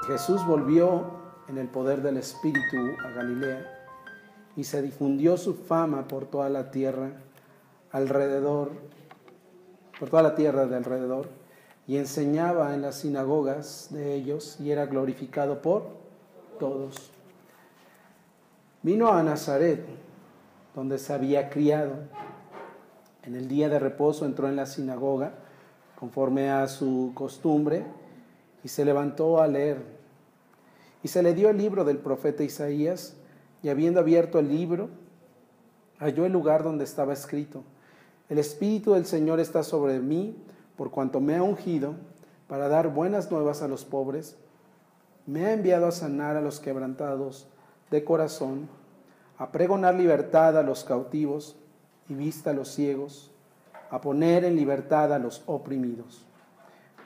Jesús volvió en el poder del Espíritu a Galilea y se difundió su fama por toda la tierra alrededor, por toda la tierra de alrededor, y enseñaba en las sinagogas de ellos y era glorificado por todos. Vino a Nazaret, donde se había criado. En el día de reposo entró en la sinagoga, conforme a su costumbre, y se levantó a leer. Y se le dio el libro del profeta Isaías, y habiendo abierto el libro, halló el lugar donde estaba escrito: El Espíritu del Señor está sobre mí, por cuanto me ha ungido para dar buenas nuevas a los pobres. Me ha enviado a sanar a los quebrantados de corazón, a pregonar libertad a los cautivos y vista a los ciegos, a poner en libertad a los oprimidos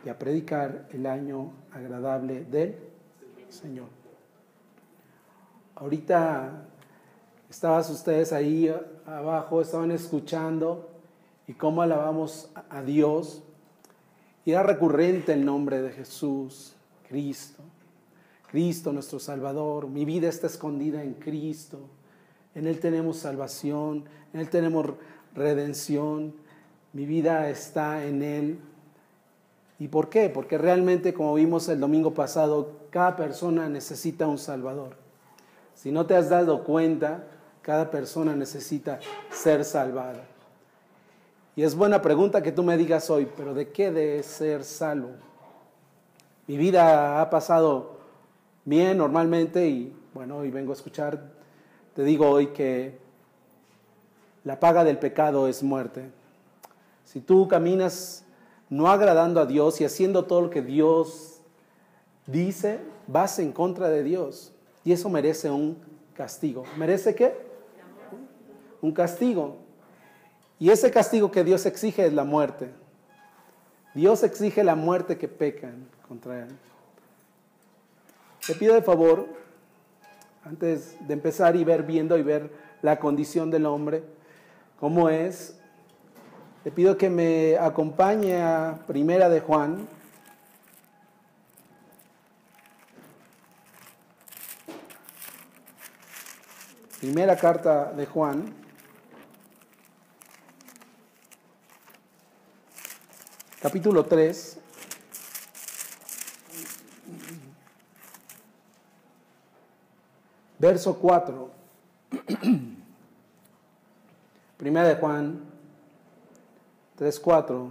y a predicar el año agradable del Señor. Ahorita estaban ustedes ahí abajo, estaban escuchando y cómo alabamos a Dios. Y era recurrente el nombre de Jesús, Cristo. Cristo nuestro Salvador. Mi vida está escondida en Cristo. En Él tenemos salvación, en Él tenemos redención. Mi vida está en Él. ¿Y por qué? Porque realmente, como vimos el domingo pasado, cada persona necesita un Salvador. Si no te has dado cuenta, cada persona necesita ser salvada. Y es buena pregunta que tú me digas hoy, pero ¿de qué de ser salvo? Mi vida ha pasado bien normalmente y bueno, hoy vengo a escuchar, te digo hoy que la paga del pecado es muerte. Si tú caminas no agradando a Dios y haciendo todo lo que Dios dice, vas en contra de Dios. Y eso merece un castigo. ¿Merece qué? Un castigo. Y ese castigo que Dios exige es la muerte. Dios exige la muerte que pecan contra Él. Te pido de favor, antes de empezar y ver la condición del hombre, cómo es, te pido que me acompañe a Primera de Juan. Primera carta de Juan. Capítulo 3. Verso 4. Primera de Juan 3:4.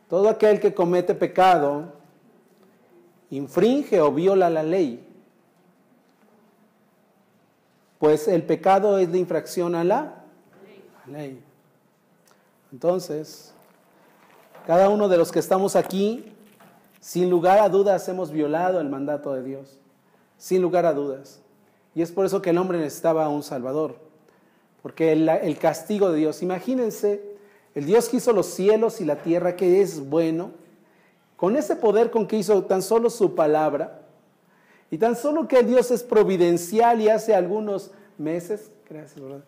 Todo aquel que comete pecado infringe o viola la ley, pues el pecado es la infracción a la ley. Entonces, cada uno de los que estamos aquí, sin lugar a dudas, hemos violado el mandato de Dios. Sin lugar a dudas. Y es por eso que el hombre necesitaba un Salvador. Porque el castigo de Dios, imagínense, el Dios que hizo los cielos y la tierra, que es bueno, con ese poder con que hizo tan solo su palabra, y tan solo que Dios es providencial y hace algunos meses, gracias, ¿verdad?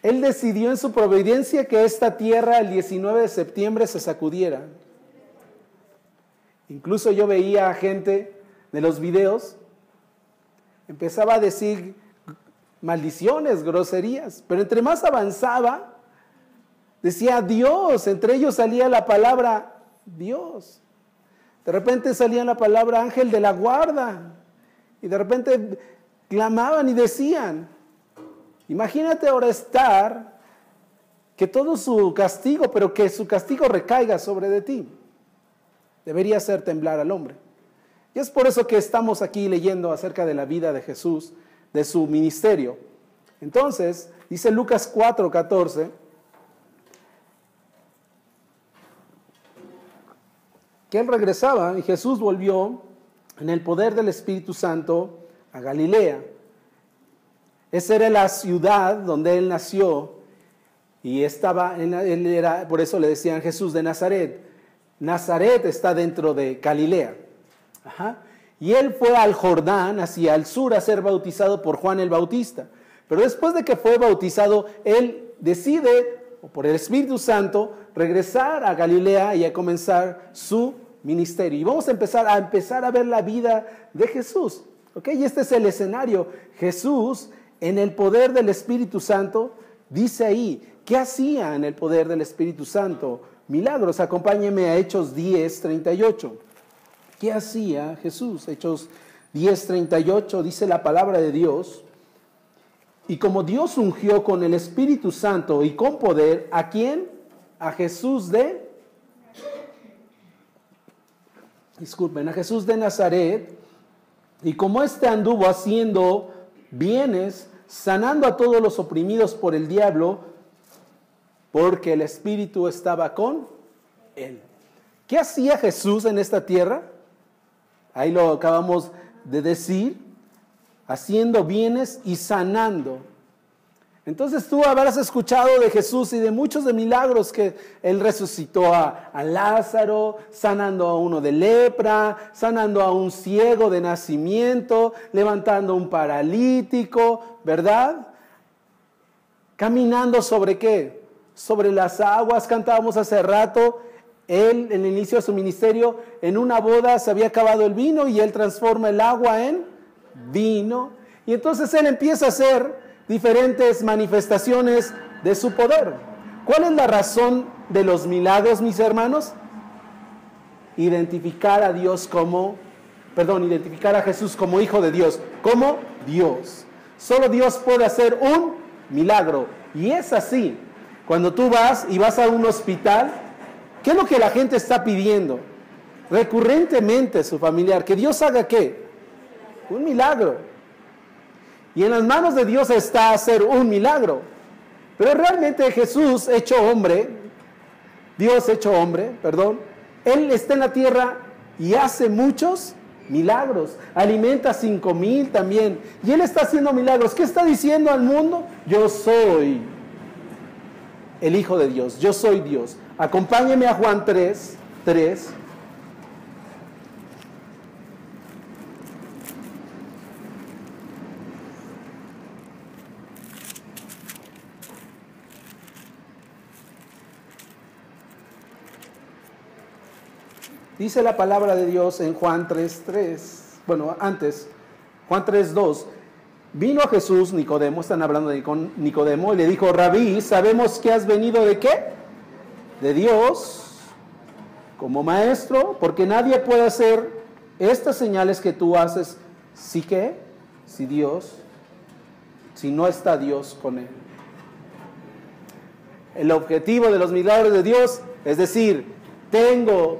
Él decidió en su providencia que esta tierra el 19 de septiembre se sacudiera. Incluso yo veía a gente de los videos, empezaba a decir maldiciones, groserías, pero entre más avanzaba, decía Dios, entre ellos salía la palabra Dios. De repente salía la palabra ángel de la guarda, y de repente clamaban y decían, imagínate ahora estar, que todo su castigo, pero que su castigo recaiga sobre de ti. Debería hacer temblar al hombre. Y es por eso que estamos aquí leyendo acerca de la vida de Jesús, de su ministerio. Entonces, dice Lucas 4:14, que él regresaba y Jesús volvió en el poder del Espíritu Santo a Galilea. Esa era la ciudad donde él nació y él era, por eso le decían Jesús de Nazaret. Nazaret está dentro de Galilea. Ajá. Y él fue al Jordán, hacia el sur, a ser bautizado por Juan el Bautista. Pero después de que fue bautizado, él decide, por el Espíritu Santo, regresar a Galilea y a comenzar su ministerio. Y vamos a empezar a ver la vida de Jesús. ¿Ok? Y este es el escenario. Jesús, en el poder del Espíritu Santo, dice ahí, ¿qué hacía en el poder del Espíritu Santo? Milagros. Acompáñenme a Hechos 10:38. ¿Qué hacía Jesús? Hechos 10:38 dice la palabra de Dios. Y como Dios ungió con el Espíritu Santo y con poder, ¿a quién? A Jesús de Nazaret. Y como éste anduvo haciendo bienes, sanando a todos los oprimidos por el diablo, porque el Espíritu estaba con él. ¿Qué hacía Jesús en esta tierra? Ahí lo acabamos de decir, haciendo bienes y sanando. Entonces tú habrás escuchado de Jesús y de muchos de milagros que Él resucitó a Lázaro, sanando a uno de lepra, sanando a un ciego de nacimiento, levantando a un paralítico, ¿verdad? Caminando sobre ¿qué? Sobre las aguas. Cantábamos hace rato. Él, en el inicio de su ministerio, en una boda se había acabado el vino y Él transforma el agua en vino. Y entonces Él empieza a hacer diferentes manifestaciones de su poder. ¿Cuál es la razón de los milagros, mis hermanos? Identificar a Jesús como Hijo de Dios, como Dios. Solo Dios puede hacer un milagro. Y es así. Cuando tú vas a un hospital, ¿qué es lo que la gente está pidiendo? Recurrentemente su familiar, que Dios haga ¿qué? Un milagro. Y en las manos de Dios está hacer un milagro. Pero realmente Jesús hecho hombre, Dios hecho hombre, Él está en la tierra y hace muchos milagros. Alimenta a 5,000 también. Y Él está haciendo milagros. ¿Qué está diciendo al mundo? Yo soy el Hijo de Dios. Yo soy Dios. Acompáñeme a Juan 3:3. Dice la palabra de Dios en Juan 3:3. Bueno, antes, Juan 3:2. Vino a Jesús Nicodemo, están hablando de Nicodemo, y le dijo: Rabí, sabemos que has venido ¿de qué? De Dios, como maestro, porque nadie puede hacer estas señales que tú haces, si no está Dios con él. El objetivo de los milagros de Dios es decir, tengo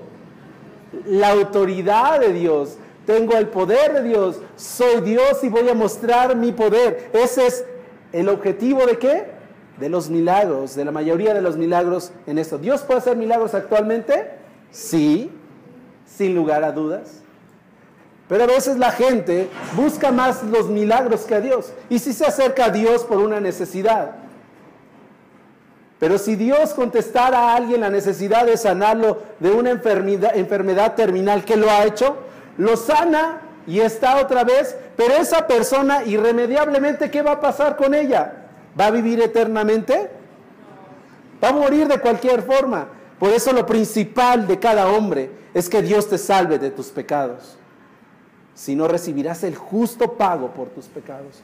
la autoridad de Dios, tengo el poder de Dios, soy Dios y voy a mostrar mi poder. Ese es el objetivo ¿de qué? De los milagros, de la mayoría de los milagros en esto. ¿Dios puede hacer milagros actualmente? Sí, sin lugar a dudas. Pero a veces la gente busca más los milagros que a Dios. Y sí se acerca a Dios por una necesidad. Pero si Dios contestara a alguien la necesidad de sanarlo de una enfermedad terminal, ¿qué lo ha hecho? Lo sana y está otra vez, pero esa persona irremediablemente, ¿qué va a pasar con ella? ¿Va a vivir eternamente? Va a morir de cualquier forma. Por eso lo principal de cada hombre es que Dios te salve de tus pecados. Si no, recibirás el justo pago por tus pecados.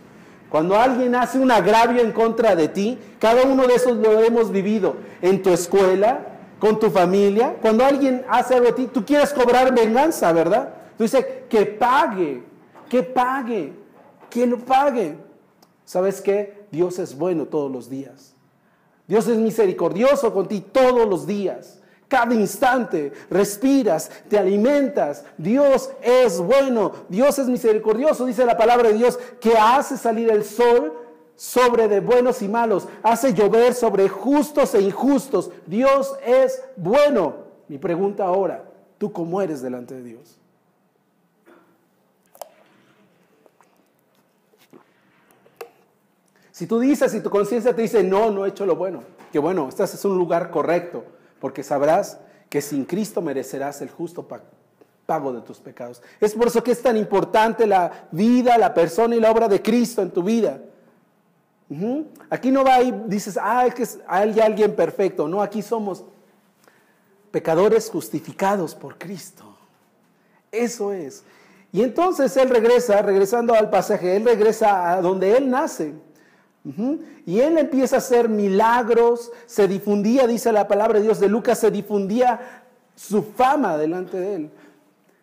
Cuando alguien hace un agravio en contra de ti, cada uno de esos lo hemos vivido en tu escuela, con tu familia. Cuando alguien hace algo a ti, tú quieres cobrar venganza, ¿verdad? Tú dices, que lo pague. ¿Sabes qué? Dios es bueno todos los días. Dios es misericordioso con ti todos los días. Cada instante respiras, te alimentas. Dios es bueno, Dios es misericordioso. Dice la palabra de Dios que hace salir el sol sobre de buenos y malos. Hace llover sobre justos e injustos. Dios es bueno. Mi pregunta ahora, ¿tú cómo eres delante de Dios? Si tú dices, si tu conciencia te dice, no he hecho lo bueno, que bueno, estás en un lugar correcto, porque sabrás que sin Cristo merecerás el justo pago de tus pecados. Es por eso que es tan importante la vida, la persona y la obra de Cristo en tu vida. Aquí no va ahí, dices, es que hay alguien perfecto. No, aquí somos pecadores justificados por Cristo. Eso es. Y entonces él regresa, regresando al pasaje, él regresa a donde él nace. Y él empieza a hacer milagros, se difundía, dice la palabra de Dios de Lucas, se difundía su fama delante de él.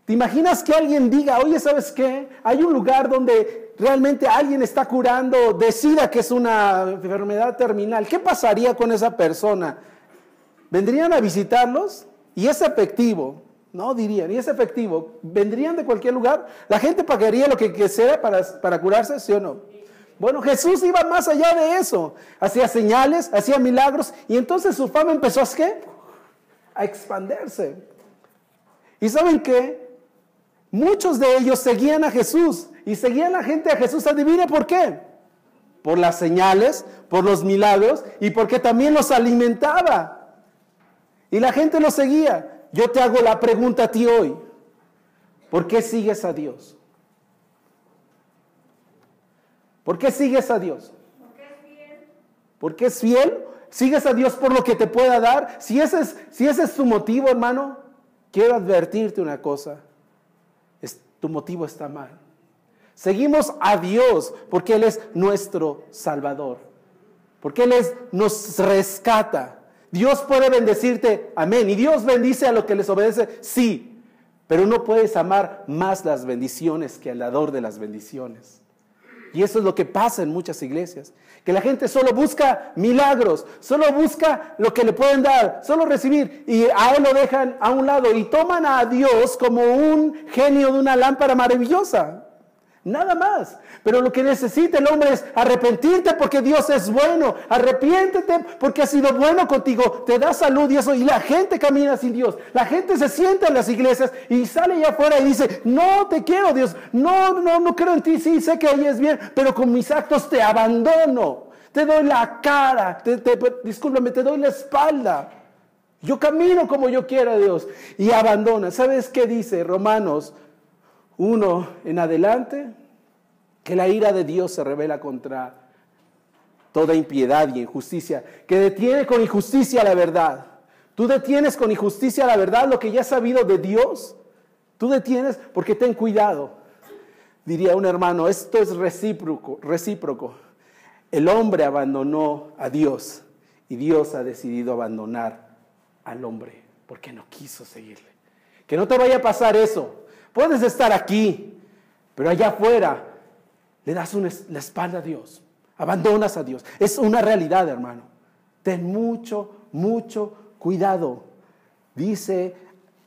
¿Te imaginas que alguien diga, oye, ¿sabes qué? Hay un lugar donde realmente alguien está curando, decida que es una enfermedad terminal. ¿Qué pasaría con esa persona? ¿Vendrían a visitarlos? Y es efectivo, ¿no? Dirían, y es efectivo. ¿Vendrían de cualquier lugar? ¿La gente pagaría lo que sea para curarse, sí o no? Bueno, Jesús iba más allá de eso. Hacía señales, hacía milagros, y entonces su fama empezó a expandirse. ¿Y saben qué? Muchos de ellos seguían a Jesús y seguían a la gente a Jesús. ¿Adivina por qué? Por las señales, por los milagros y porque también los alimentaba. Y la gente los seguía. Yo te hago la pregunta a ti hoy. ¿Por qué sigues a Dios? ¿Por qué sigues a Dios? Porque es fiel. ¿Por qué es fiel? ¿Sigues a Dios por lo que te pueda dar? Si ese es tu motivo, hermano, quiero advertirte una cosa. Tu motivo está mal. Seguimos a Dios porque Él es nuestro Salvador. Porque Él nos rescata. Dios puede bendecirte, amén. Y Dios bendice a lo que les obedece, sí. Pero no puedes amar más las bendiciones que al dador de las bendiciones. Y eso es lo que pasa en muchas iglesias. Que la gente solo busca milagros, solo busca lo que le pueden dar, solo recibir. Y a Él lo dejan a un lado y toman a Dios como un genio de una lámpara maravillosa. Nada más. Pero lo que necesita el hombre es arrepentirte porque Dios es bueno. Arrepiéntete porque ha sido bueno contigo. Te da salud y eso. Y la gente camina sin Dios. La gente se sienta en las iglesias y sale allá afuera y dice, no te quiero, Dios. No creo en ti. Sí, sé que ahí es bien, pero con mis actos te abandono. Te doy la cara. Discúlpame, te doy la espalda. Yo camino como yo quiera, Dios. Y abandona. ¿Sabes qué dice Romanos 1 en adelante? Que la ira de Dios se revela contra toda impiedad y injusticia, que detiene con injusticia la verdad. Tú detienes con injusticia la verdad, lo que ya has sabido de Dios. Tú detienes porque ten cuidado. Diría un hermano, esto es recíproco. El hombre abandonó a Dios y Dios ha decidido abandonar al hombre porque no quiso seguirle. Que no te vaya a pasar eso. Puedes estar aquí, pero allá afuera le das la espalda a Dios. Abandonas a Dios. Es una realidad, hermano. Ten mucho cuidado. Dice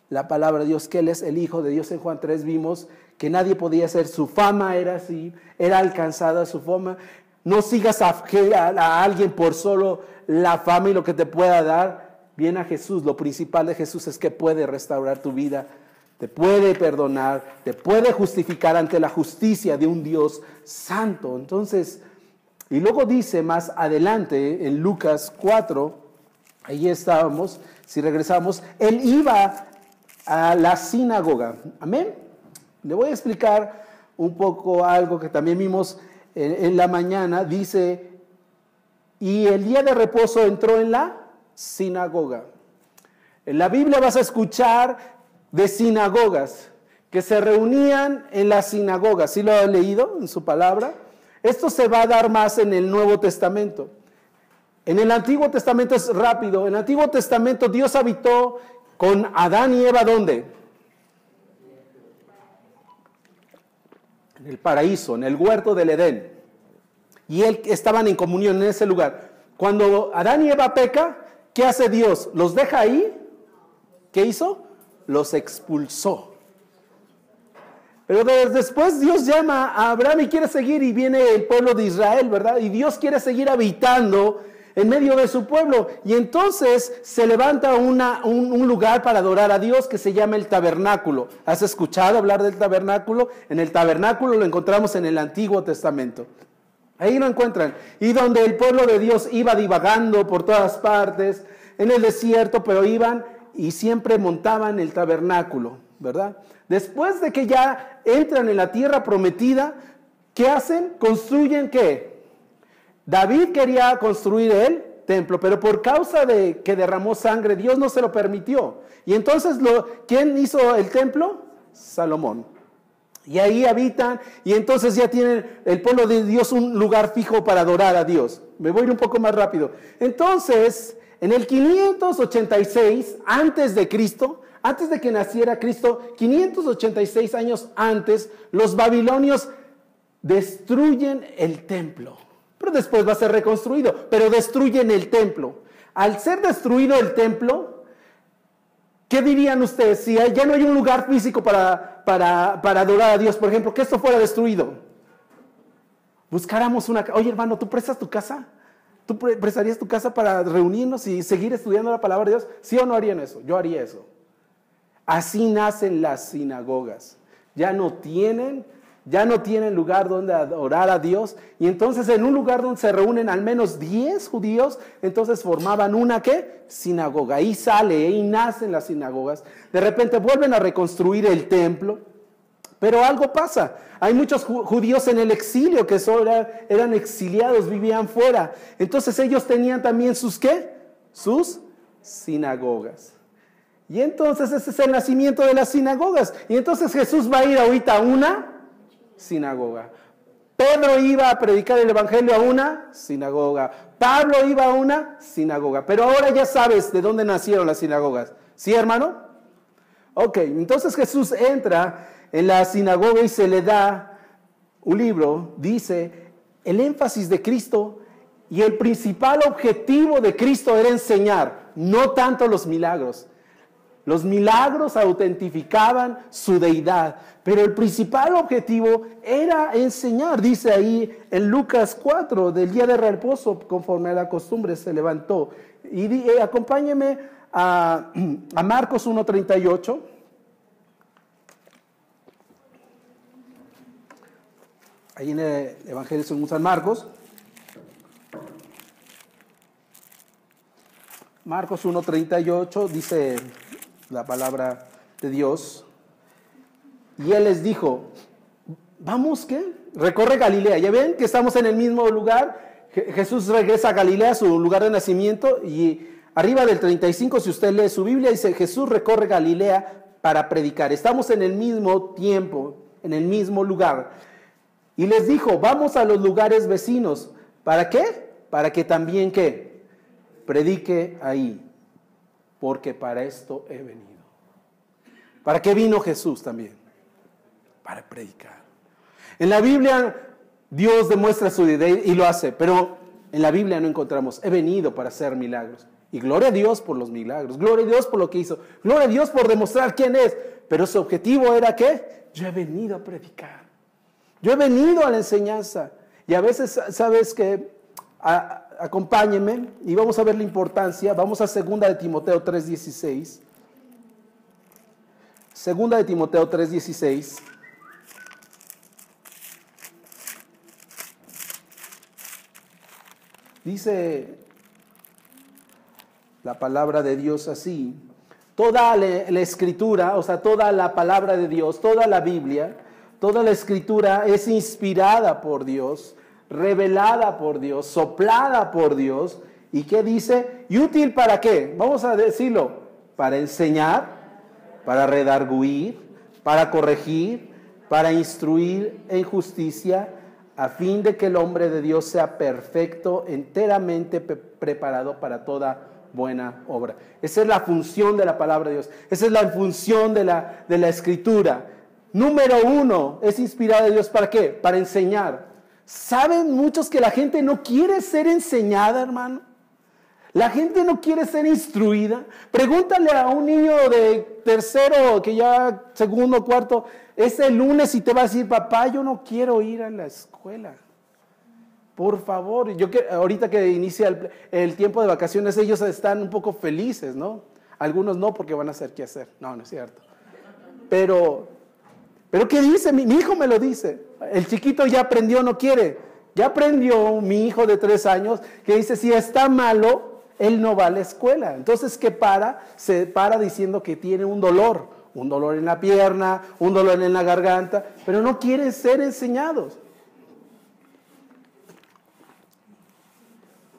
la palabra de Dios que Él es el Hijo de Dios. En Juan 3 vimos que nadie podía ser. Su fama era así. Era alcanzada su fama. No sigas a alguien por solo la fama y lo que te pueda dar. Viene a Jesús. Lo principal de Jesús es que puede restaurar tu vida. Te puede perdonar, te puede justificar ante la justicia de un Dios santo. Entonces, y luego dice más adelante en Lucas 4, ahí estábamos, si regresamos, Él iba a la sinagoga. Amén. Le voy a explicar un poco algo que también vimos en la mañana. Dice, y el día de reposo entró en la sinagoga. En la Biblia vas a escuchar de sinagogas, que se reunían en las sinagogas. ¿Sí lo ha leído en su palabra? Esto se va a dar más en el Nuevo Testamento. En el Antiguo Testamento es rápido. En el Antiguo Testamento Dios habitó con Adán y Eva, ¿dónde? En el paraíso, en el huerto del Edén. Y estaban en comunión en ese lugar. Cuando Adán y Eva peca, ¿qué hace Dios? ¿Los deja ahí? ¿Qué hizo? Los expulsó. Pero después Dios llama a Abraham y quiere seguir, y viene el pueblo de Israel, ¿verdad? Y Dios quiere seguir habitando en medio de su pueblo. Y entonces se levanta un lugar para adorar a Dios que se llama el tabernáculo. ¿Has escuchado hablar del tabernáculo? En el tabernáculo lo encontramos en el Antiguo Testamento. Ahí lo encuentran. Y donde el pueblo de Dios iba divagando por todas partes, en el desierto, pero iban y siempre montaban el tabernáculo, ¿verdad? Después de que ya entran en la tierra prometida, ¿qué hacen? Construyen ¿qué? David quería construir el templo, pero por causa de que derramó sangre, Dios no se lo permitió. Y entonces, ¿quién hizo el templo? Salomón. Y ahí habitan, y entonces ya tienen el pueblo de Dios un lugar fijo para adorar a Dios. Me voy a ir un poco más rápido. Entonces, en el 586 antes de Cristo, antes de que naciera Cristo, 586 años antes, los babilonios destruyen el templo. Pero después va a ser reconstruido, pero destruyen el templo. Al ser destruido el templo, ¿qué dirían ustedes si ya no hay un lugar físico para adorar a Dios? Por ejemplo, que esto fuera destruido. Buscáramos una... Oye, hermano, ¿tú prestas tu casa? ¿Tú prestarías tu casa para reunirnos y seguir estudiando la palabra de Dios? ¿Sí o no harían eso? Yo haría eso. Así nacen las sinagogas. Ya no tienen lugar donde adorar a Dios. Y entonces en un lugar donde se reúnen al menos 10 judíos, entonces formaban una, ¿qué? Sinagoga. Ahí nacen las sinagogas. De repente vuelven a reconstruir el templo. Pero algo pasa. Hay muchos judíos en el exilio que eran exiliados, vivían fuera. Entonces ellos tenían también sus, ¿qué? Sus sinagogas. Y entonces ese es el nacimiento de las sinagogas. Y entonces Jesús va a ir ahorita a una sinagoga. Pedro iba a predicar el evangelio a una sinagoga. Pablo iba a una sinagoga. Pero ahora ya sabes de dónde nacieron las sinagogas. ¿Sí, hermano? Ok, entonces Jesús entra en la sinagoga y se le da un libro. Dice, el énfasis de Cristo y el principal objetivo de Cristo era enseñar, no tanto los milagros. Los milagros autentificaban su deidad, pero el principal objetivo era enseñar. Dice ahí en Lucas 4, del día de reposo, conforme a la costumbre, se levantó. Y acompáñeme a Marcos 1:38. Ahí en el Evangelio según San Marcos. Marcos 1:38 dice la palabra de Dios. Y él les dijo, vamos, ¿qué? Recorre Galilea. Ya ven que estamos en el mismo lugar. Jesús regresa a Galilea, su lugar de nacimiento. Y arriba del 35, si usted lee su Biblia, dice, Jesús recorre Galilea para predicar. Estamos en el mismo tiempo, en el mismo lugar. Y les dijo, vamos a los lugares vecinos. ¿Para qué? Para que también, ¿qué? Predique ahí. Porque para esto he venido. ¿Para qué vino Jesús también? Para predicar. En la Biblia Dios demuestra su deidad y lo hace, pero en la Biblia no encontramos, he venido para hacer milagros. Y gloria a Dios por los milagros, gloria a Dios por lo que hizo, gloria a Dios por demostrar quién es. Pero su objetivo era ¿qué? Yo he venido a predicar. Yo he venido a la enseñanza. Y a veces, ¿sabes qué? Acompáñenme y vamos a ver la importancia. Vamos a 2 de Timoteo 3:16. 2 de Timoteo 3:16. Dice la palabra de Dios así. Toda la escritura, o sea, toda la palabra de Dios, toda la Biblia, toda la escritura es inspirada por Dios, revelada por Dios, soplada por Dios. ¿Y qué dice? ¿Y útil para qué? Vamos a decirlo. Para enseñar, para redarguir, para corregir, para instruir en justicia, a fin de que el hombre de Dios sea perfecto, enteramente preparado para toda buena obra. Esa es la función de la palabra de Dios. Esa es la función de la escritura. Número 1, es inspirada de Dios ¿para qué? Para enseñar. ¿Saben muchos que la gente no quiere ser enseñada, hermano? La gente no quiere ser instruida. Pregúntale a un niño de tercero, que ya segundo, cuarto, ese lunes y te va a decir, papá, yo no quiero ir a la escuela. Por favor, ahorita que inicia el tiempo de vacaciones, ellos están un poco felices, ¿no? Algunos no, porque van a hacer qué hacer. No, no es cierto. Pero ¿qué dice? Mi hijo me lo dice. El chiquito ya aprendió, no quiere. Ya aprendió mi hijo de 3 años, que dice, si está malo, él no va a la escuela. Entonces, ¿qué se para diciendo que tiene un dolor en la pierna, un dolor en la garganta, pero no quieren ser enseñados.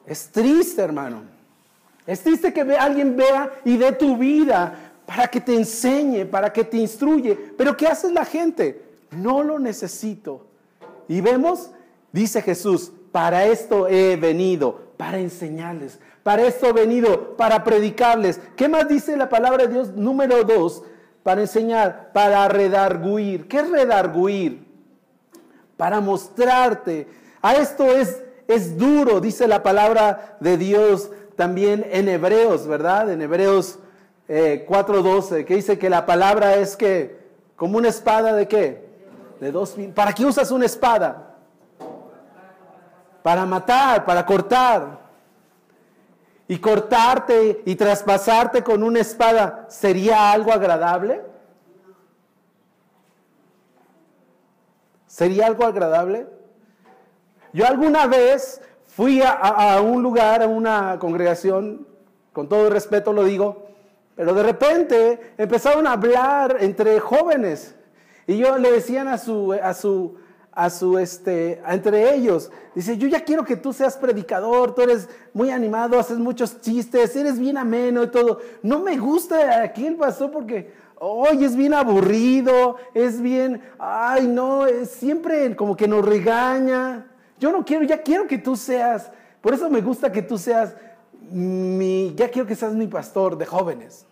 Es triste, hermano. Es triste que alguien vea y dé tu vida para que te enseñe, para que te instruye. Pero ¿qué hace la gente? No lo necesito. Y vemos, dice Jesús, para esto he venido, para enseñarles. Para esto he venido, para predicarles. ¿Qué más dice la palabra de Dios? Número 2, para enseñar, para redarguir. ¿Qué es redarguir? Para mostrarte. A esto es duro, dice la palabra de Dios también en Hebreos, ¿verdad? En Hebreos 4:12, que dice que la palabra es que, como una espada ¿de qué? De dos filos. ¿Para qué usas una espada? Para matar, para cortar. Y cortarte y traspasarte con una espada, ¿sería algo agradable? ¿Sería algo agradable? Yo alguna vez fui a un lugar, a una congregación, con todo el respeto lo digo, pero de repente empezaron a hablar entre jóvenes y yo le decían entre ellos, dice, yo ya quiero que tú seas predicador, tú eres muy animado, haces muchos chistes, eres bien ameno y todo. No me gusta aquí el pastor porque hoy es bien aburrido, es bien, ay no, es siempre como que nos regaña. Yo no quiero, ya quiero que tú seas, por eso me gusta que tú seas ya quiero que seas mi pastor de jóvenes.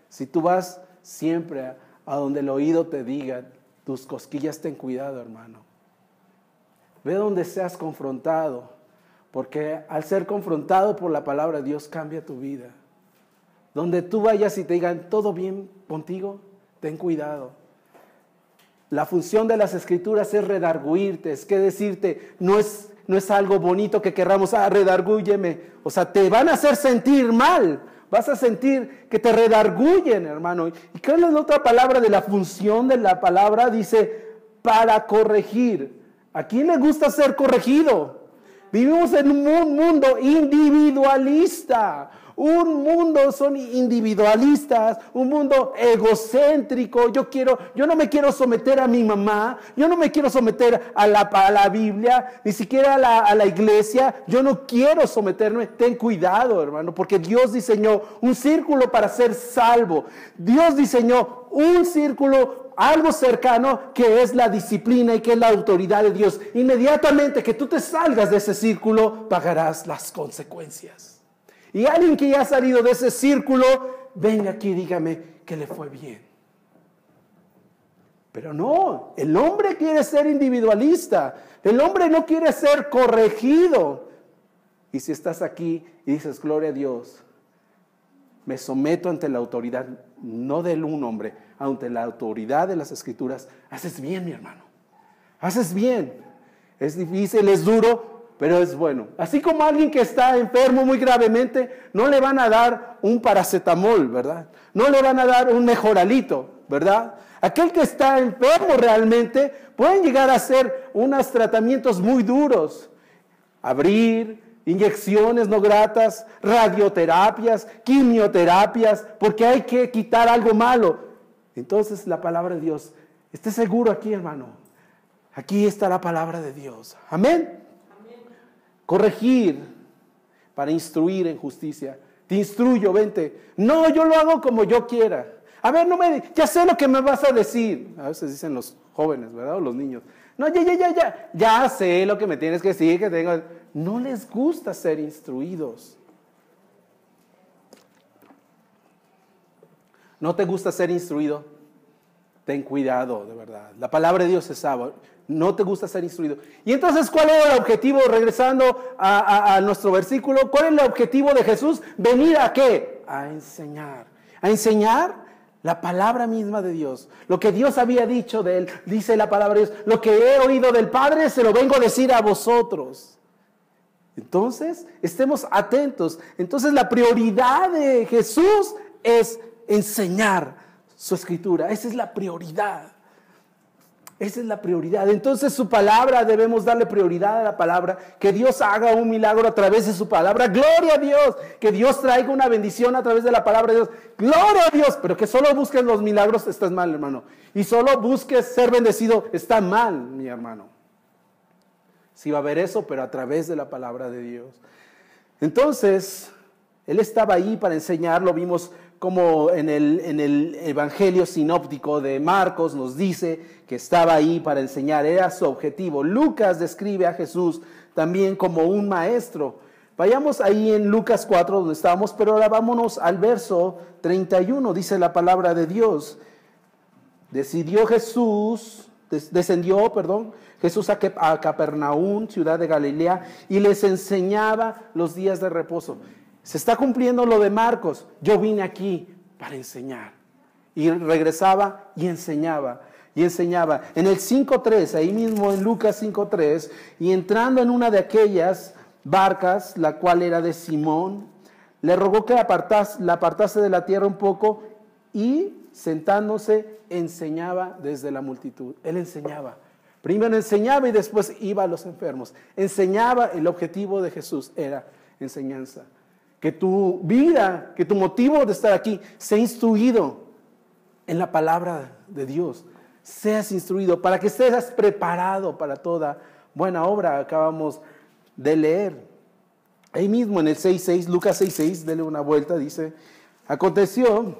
Si tú vas siempre a donde el oído te diga, tus cosquillas ten cuidado, hermano. Ve donde seas confrontado, porque al ser confrontado por la palabra de Dios cambia tu vida. Donde tú vayas y te digan, ¿todo bien contigo? Ten cuidado. La función de las Escrituras es redarguirte, es que decirte, no es algo bonito que querramos, redargúyeme. O sea, te van a hacer sentir mal. Vas a sentir que te redarguyen, hermano. ¿Y cuál es la otra palabra de la función de la palabra? Dice, para corregir. ¿A quién le gusta ser corregido? Vivimos en un mundo individualista. Un mundo son individualistas, un mundo egocéntrico. Yo no me quiero someter a mi mamá, yo no me quiero someter a la Biblia, ni siquiera a la iglesia. Yo no quiero someterme. Ten cuidado, hermano, porque Dios diseñó un círculo para ser salvo. Dios diseñó un círculo, algo cercano, que es la disciplina y que es la autoridad de Dios. Inmediatamente que tú te salgas de ese círculo, pagarás las consecuencias. Y alguien que ya ha salido de ese círculo, venga aquí y dígame que le fue bien. Pero no, el hombre quiere ser individualista. El hombre no quiere ser corregido. Y si estás aquí y dices, gloria a Dios, me someto ante la autoridad, no de un hombre, ante la autoridad de las Escrituras, haces bien, mi hermano. Haces bien. Es difícil, es duro, pero es bueno. Así como alguien que está enfermo muy gravemente, no le van a dar un paracetamol, ¿verdad? No le van a dar un mejoralito, ¿verdad? Aquel que está enfermo realmente, pueden llegar a hacer unos tratamientos muy duros. Abrir, inyecciones no gratas, radioterapias, quimioterapias, porque hay que quitar algo malo. Entonces la palabra de Dios, esté seguro aquí, hermano. Aquí está la palabra de Dios. Amén. Corregir para instruir en justicia. Te instruyo, vente. No, yo lo hago como yo quiera. A ver, ya sé lo que me vas a decir. A veces dicen los jóvenes, ¿verdad? O los niños. No, ya sé lo que me tienes que decir, que tengo. No les gusta ser instruidos. ¿No te gusta ser instruido? Ten cuidado, de verdad. La palabra de Dios es sabia. No te gusta ser instruido. Y entonces, ¿cuál era el objetivo? Regresando a nuestro versículo, ¿cuál es el objetivo de Jesús? Venir a ¿qué? A enseñar. A enseñar la palabra misma de Dios. Lo que Dios había dicho de él, dice la palabra de Dios. Lo que he oído del Padre, se lo vengo a decir a vosotros. Entonces, estemos atentos. Entonces, la prioridad de Jesús es enseñar su Escritura. Esa es la prioridad. Esa es la prioridad. Entonces su palabra, debemos darle prioridad a la palabra. Que Dios haga un milagro a través de su palabra. Gloria a Dios. Que Dios traiga una bendición a través de la palabra de Dios. Gloria a Dios. Pero que solo busques los milagros, estás mal, hermano. Y solo busques ser bendecido, está mal, mi hermano. Sí va a haber eso, pero a través de la palabra de Dios. Entonces, Él estaba ahí para enseñar. Lo vimos como en el Evangelio sinóptico de Marcos nos dice que estaba ahí para enseñar, era su objetivo. Lucas describe a Jesús también como un maestro. Vayamos ahí en Lucas 4 donde estábamos, pero ahora vámonos al verso 31, dice la palabra de Dios. Descendió Jesús a Capernaum, ciudad de Galilea, y les enseñaba los días de reposo. Se está cumpliendo lo de Marcos. Yo vine aquí para enseñar. Y regresaba y enseñaba. Y enseñaba. En el 5.3, ahí mismo en Lucas 5.3, y entrando en una de aquellas barcas, la cual era de Simón, le rogó que la apartase de la tierra un poco, y sentándose enseñaba desde la multitud. Él enseñaba. Primero enseñaba y después iba a los enfermos. Enseñaba. El objetivo de Jesús era enseñanza. Que tu vida, que tu motivo de estar aquí sea instruido en la palabra de Dios. Seas instruido para que seas preparado para toda buena obra. Acabamos de leer. Ahí mismo en el 6.6, Lucas 6.6, denle una vuelta, dice: aconteció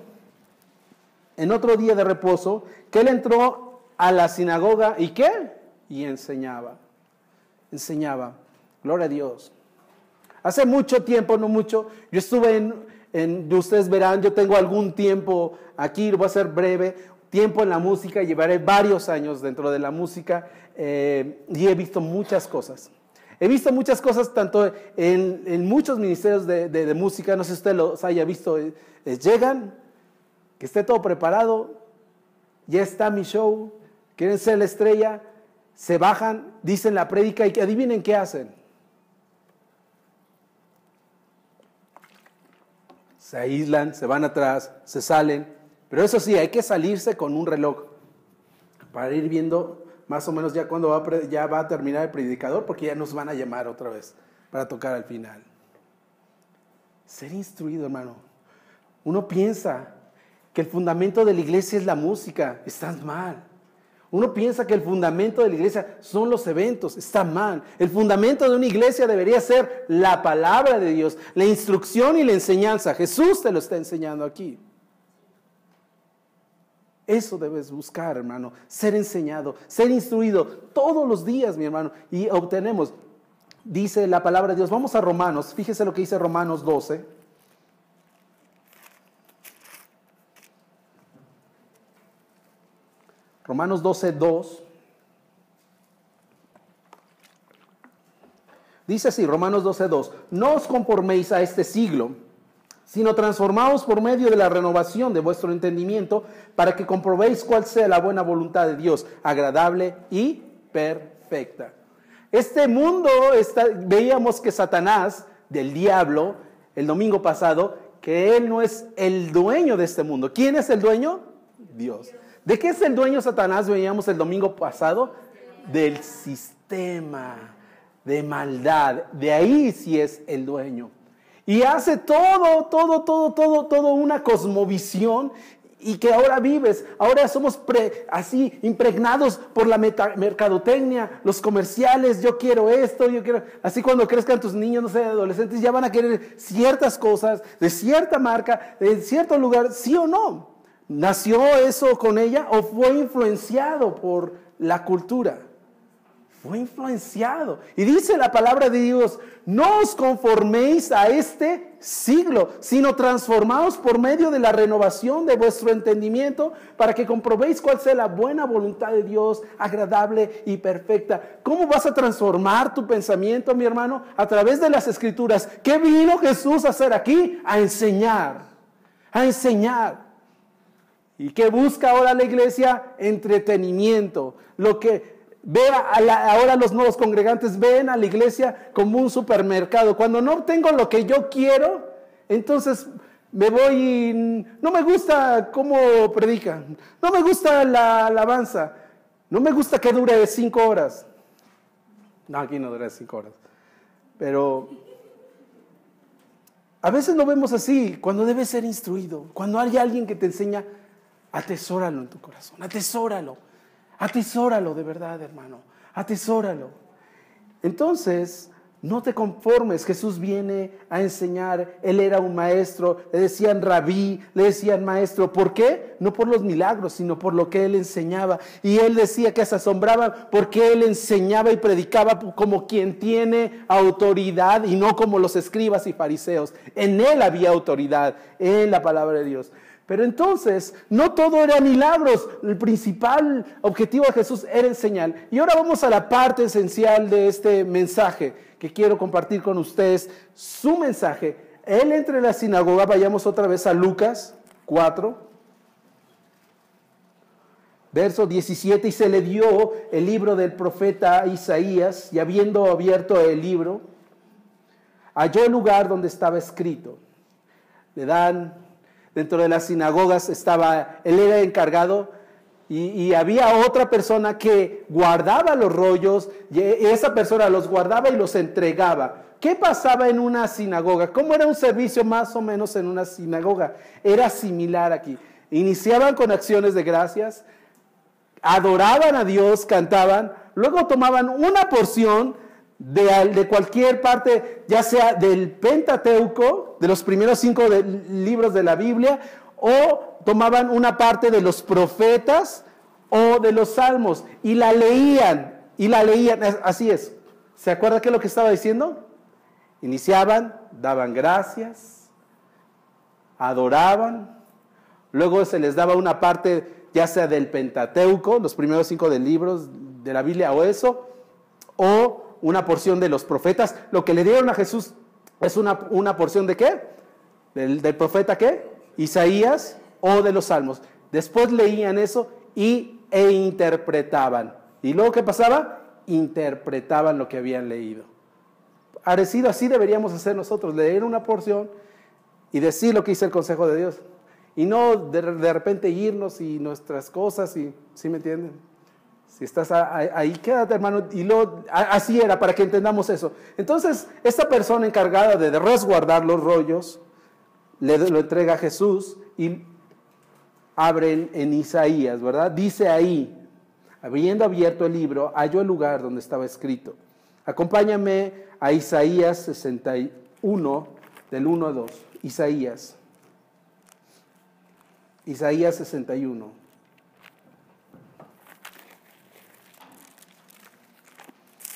en otro día de reposo que él entró a la sinagoga y ¿qué? Y enseñaba. Enseñaba. Gloria a Dios. Hace mucho tiempo, no mucho, yo estuve ustedes verán, yo tengo algún tiempo aquí, lo voy a hacer breve, tiempo en la música, llevaré varios años dentro de la música y he visto muchas cosas. He visto muchas cosas tanto en muchos ministerios de música, no sé si usted los haya visto, llegan, que esté todo preparado, ya está mi show, quieren ser la estrella, se bajan, dicen la prédica y adivinen qué hacen. Se aíslan, se van atrás, se salen. Pero eso sí, hay que salirse con un reloj para ir viendo más o menos ya cuando ya va a terminar el predicador, porque ya nos van a llamar otra vez para tocar al final. Ser instruido, hermano. Uno piensa que el fundamento de la iglesia es la música. Estás mal. Uno piensa que el fundamento de la iglesia son los eventos. Está mal. El fundamento de una iglesia debería ser la palabra de Dios, la instrucción y la enseñanza. Jesús te lo está enseñando aquí. Eso debes buscar, hermano. Ser enseñado, ser instruido todos los días, mi hermano. Y obtenemos, dice la palabra de Dios. Vamos a Romanos. Fíjese lo que dice Romanos 12. Romanos 12:2. Dice así, Romanos 12:2. No os conforméis a este siglo, sino transformaos por medio de la renovación de vuestro entendimiento, para que comprobéis cuál sea la buena voluntad de Dios, agradable y perfecta. Este mundo, veíamos que Satanás, del diablo, el domingo pasado, que él no es el dueño de este mundo. ¿Quién es el dueño? Dios. ¿De qué es el dueño Satanás? Veíamos el domingo pasado. Del sistema de maldad. De ahí sí es el dueño. Y hace todo una cosmovisión y que ahora vives. Ahora somos así impregnados por la mercadotecnia, los comerciales. Yo quiero esto, yo quiero. Así cuando crezcan tus niños, no sé, adolescentes, ya van a querer ciertas cosas de cierta marca, de cierto lugar, ¿sí o no? ¿Nació eso con ella o fue influenciado por la cultura? Fue influenciado. Y dice la palabra de Dios: no os conforméis a este siglo, sino transformaos por medio de la renovación de vuestro entendimiento, para que comprobéis cuál sea la buena voluntad de Dios, agradable y perfecta. ¿Cómo vas a transformar tu pensamiento, mi hermano? A través de las Escrituras. ¿Qué vino Jesús a hacer aquí? A enseñar. A enseñar. ¿Y qué busca ahora la iglesia? Entretenimiento. Lo que ahora los nuevos congregantes ven a la iglesia como un supermercado. Cuando no tengo lo que yo quiero, entonces me voy y no me gusta cómo predican. No me gusta la alabanza. No me gusta que dure 5 horas. No, aquí no dura 5 horas. Pero a veces lo vemos así, cuando debes ser instruido. Cuando hay alguien que te enseña, atesóralo en tu corazón, atesóralo de verdad, hermano, atesóralo. Entonces, No te conformes, Jesús viene a enseñar, Él era un maestro, le decían rabí, le decían maestro. ¿Por qué? No por los milagros, sino por lo que Él enseñaba. Y Él decía que se asombraban porque Él enseñaba y predicaba como quien tiene autoridad y no como los escribas y fariseos. En Él había autoridad, en la palabra de Dios. Pero entonces, no todo era milagros. El principal objetivo de Jesús era enseñar. Y ahora vamos a la parte esencial de este mensaje que quiero compartir con ustedes. Su mensaje. Él entra en la sinagoga. Vayamos otra vez a Lucas 4, verso 17. Y se le dio el libro del profeta Isaías. Y habiendo abierto el libro, halló el lugar donde estaba escrito. Le dan... Dentro de las sinagogas él era encargado y había otra persona que guardaba los rollos y esa persona los guardaba y los entregaba. ¿Qué pasaba en una sinagoga? ¿Cómo era un servicio más o menos en una sinagoga? Era similar aquí. Iniciaban con acciones de gracias, adoraban a Dios, cantaban, luego tomaban una porción de cualquier parte, ya sea del Pentateuco, de los primeros 5 libros de la Biblia, o tomaban una parte de los profetas o de los salmos, y la leían, así es. ¿Se acuerda qué es lo que estaba diciendo? Iniciaban, daban gracias, adoraban, luego se les daba una parte, ya sea del Pentateuco, los primeros 5 libros de la Biblia, o eso, o una porción de los profetas. Lo que le dieron a Jesús es una porción de ¿qué? Del profeta ¿qué? Isaías, o de los salmos. Después leían eso e interpretaban. ¿Y luego qué pasaba? Interpretaban lo que habían leído. Parecido, así deberíamos hacer nosotros, leer una porción y decir lo que dice el consejo de Dios. Y no de repente irnos y nuestras cosas, ¿sí me entienden? Si estás ahí, quédate, hermano. Y así era, para que entendamos eso. Entonces, esta persona encargada de resguardar los rollos, lo entrega a Jesús y abren en Isaías, ¿verdad? Dice ahí, habiendo abierto el libro, halló el lugar donde estaba escrito. Acompáñame a Isaías 61, del 1 a 2. Isaías 61.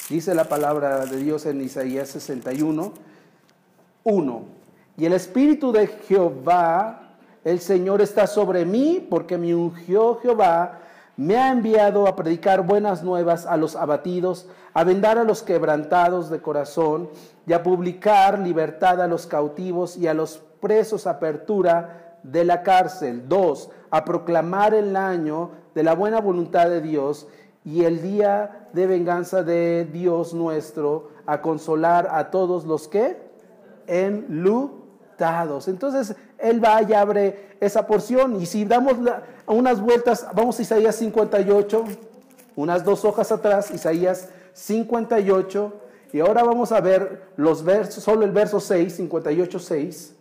Dice la palabra de Dios en Isaías 61, 1. Y el Espíritu de Jehová, el Señor, está sobre mí, porque me ungió Jehová, me ha enviado a predicar buenas nuevas a los abatidos, a vendar a los quebrantados de corazón, y a publicar libertad a los cautivos y a los presos, apertura de la cárcel. 2. A proclamar el año de la buena voluntad de Dios y el día de venganza de Dios nuestro, a consolar a todos los que enlutados. Entonces Él va y abre esa porción, y si damos unas vueltas, vamos a Isaías 58, unas 2 hojas atrás, Isaías 58, y ahora vamos a ver los versos, solo el verso 6, 58, 6.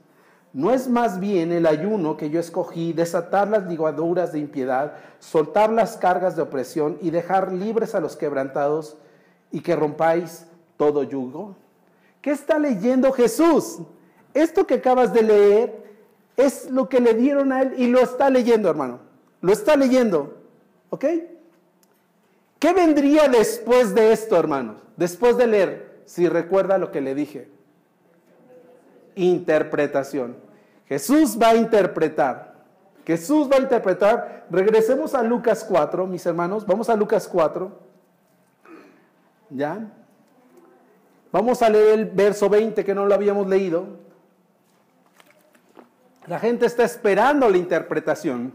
¿No es más bien el ayuno que yo escogí, desatar las ligaduras de impiedad, soltar las cargas de opresión y dejar libres a los quebrantados, y que rompáis todo yugo? ¿Qué está leyendo Jesús? Esto que acabas de leer es lo que le dieron a Él y lo está leyendo, hermano. Lo está leyendo, ¿ok? ¿Qué vendría después de esto, hermanos? Después de leer, si recuerda lo que le dije. Interpretación. Jesús va a interpretar. Jesús va a interpretar. Regresemos a Lucas 4, mis hermanos. Vamos a Lucas 4. ¿Ya? Vamos a leer el verso 20 que no lo habíamos leído. La gente está esperando la interpretación.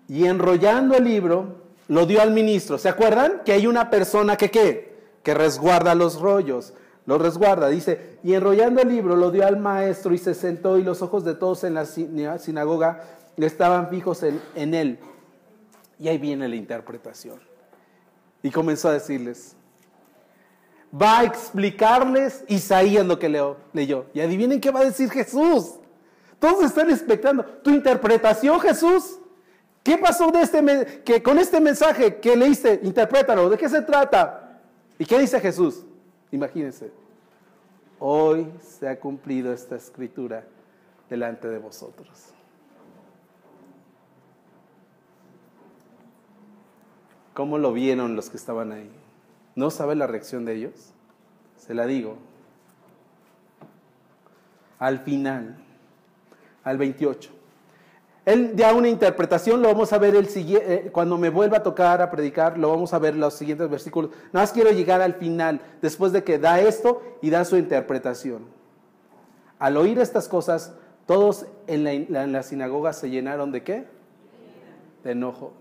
Y enrollando el libro, lo dio al ministro. ¿Se acuerdan? Que hay una persona que resguarda los rollos. Lo resguarda, dice, y enrollando el libro lo dio al maestro y se sentó, y los ojos de todos en la sinagoga estaban fijos en él. Y ahí viene la interpretación. Y comenzó a decirles, va a explicarles Isaías lo que leyó. Y adivinen qué va a decir Jesús. Todos están expectando. ¿Tu interpretación, Jesús? ¿Qué pasó con este mensaje que leíste? Interprétalo. ¿De qué se trata? ¿Y qué dice Jesús? Imagínense, hoy se ha cumplido esta escritura delante de vosotros. ¿Cómo lo vieron los que estaban ahí? ¿No sabe la reacción de ellos? Se la digo. Al final, al 28. Él da una interpretación, lo vamos a ver cuando me vuelva a tocar a predicar, lo vamos a ver los siguientes versículos. Nada más quiero llegar al final, después de que da esto y da su interpretación. Al oír estas cosas, todos en la sinagoga se llenaron ¿de qué? De enojo.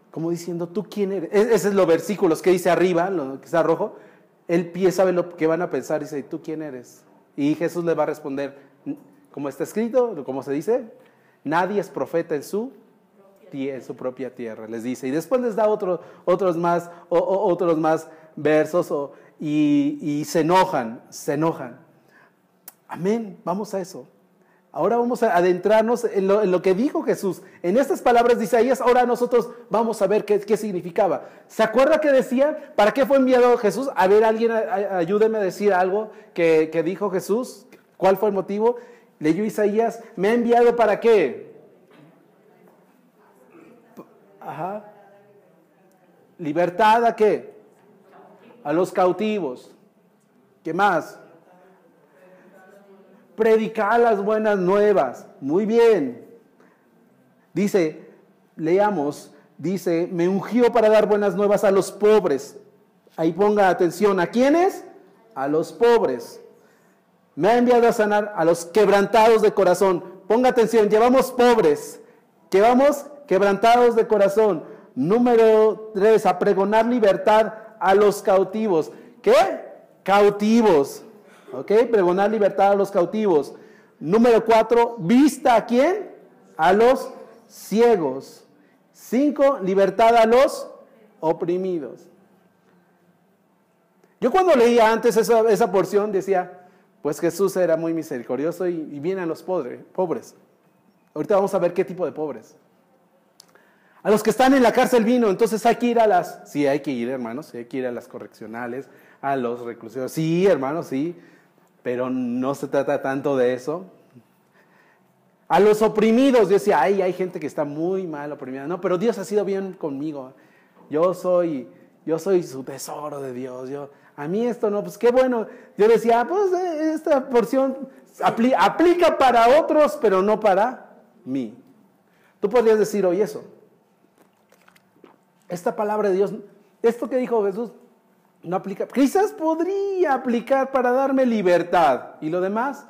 Como diciendo, ¿tú quién eres? Ese es los versículos que dice arriba, lo que está rojo. Él sabe lo que van a pensar y dice, ¿tú quién eres? Y Jesús le va a responder, como está escrito, como se dice, nadie es profeta en su propia tierra, les dice. Y después les da otros más versos y se enojan. Amén, vamos a eso. Ahora vamos a adentrarnos en lo que dijo Jesús. En estas palabras de Isaías, ahora nosotros vamos a ver qué significaba. ¿Se acuerda que decía? ¿Para qué fue enviado Jesús? A ver, alguien ayúdeme a decir algo que dijo Jesús. ¿Cuál fue el motivo? Leyó Isaías, ¿me ha enviado para qué? Ajá. ¿Libertad a qué? A los cautivos. ¿Qué más? Predicar las buenas nuevas. Muy bien. Dice, leamos, dice, me ungió para dar buenas nuevas a los pobres. Ahí ponga atención, ¿a quiénes? A los pobres. Me ha enviado a sanar a los quebrantados de corazón. Ponga atención, llevamos pobres, llevamos quebrantados de corazón. Número 3, a pregonar libertad a los cautivos. ¿Qué? Cautivos. ¿Ok? Pregonar libertad a los cautivos. Número 4, vista ¿a quién? A los ciegos. 5, libertad a los oprimidos. Yo cuando leía antes esa porción decía, pues Jesús era muy misericordioso y viene a los pobres. Ahorita vamos a ver qué tipo de pobres. A los que están en la cárcel vino, entonces hay que ir sí hay que ir, hermanos, sí hay que ir a las correccionales, a los reclusorios. Sí, hermanos, sí. Pero no se trata tanto de eso. A los oprimidos, yo decía, hay gente que está muy mal oprimida. No, pero Dios ha sido bien conmigo. Yo soy su tesoro de Dios. A mí esto no, pues qué bueno. Yo decía, pues esta porción aplica para otros, pero no para mí. Tú podrías decir hoy eso. Esta palabra de Dios, esto que dijo Jesús, no aplica, quizás podría aplicar para darme libertad y lo demás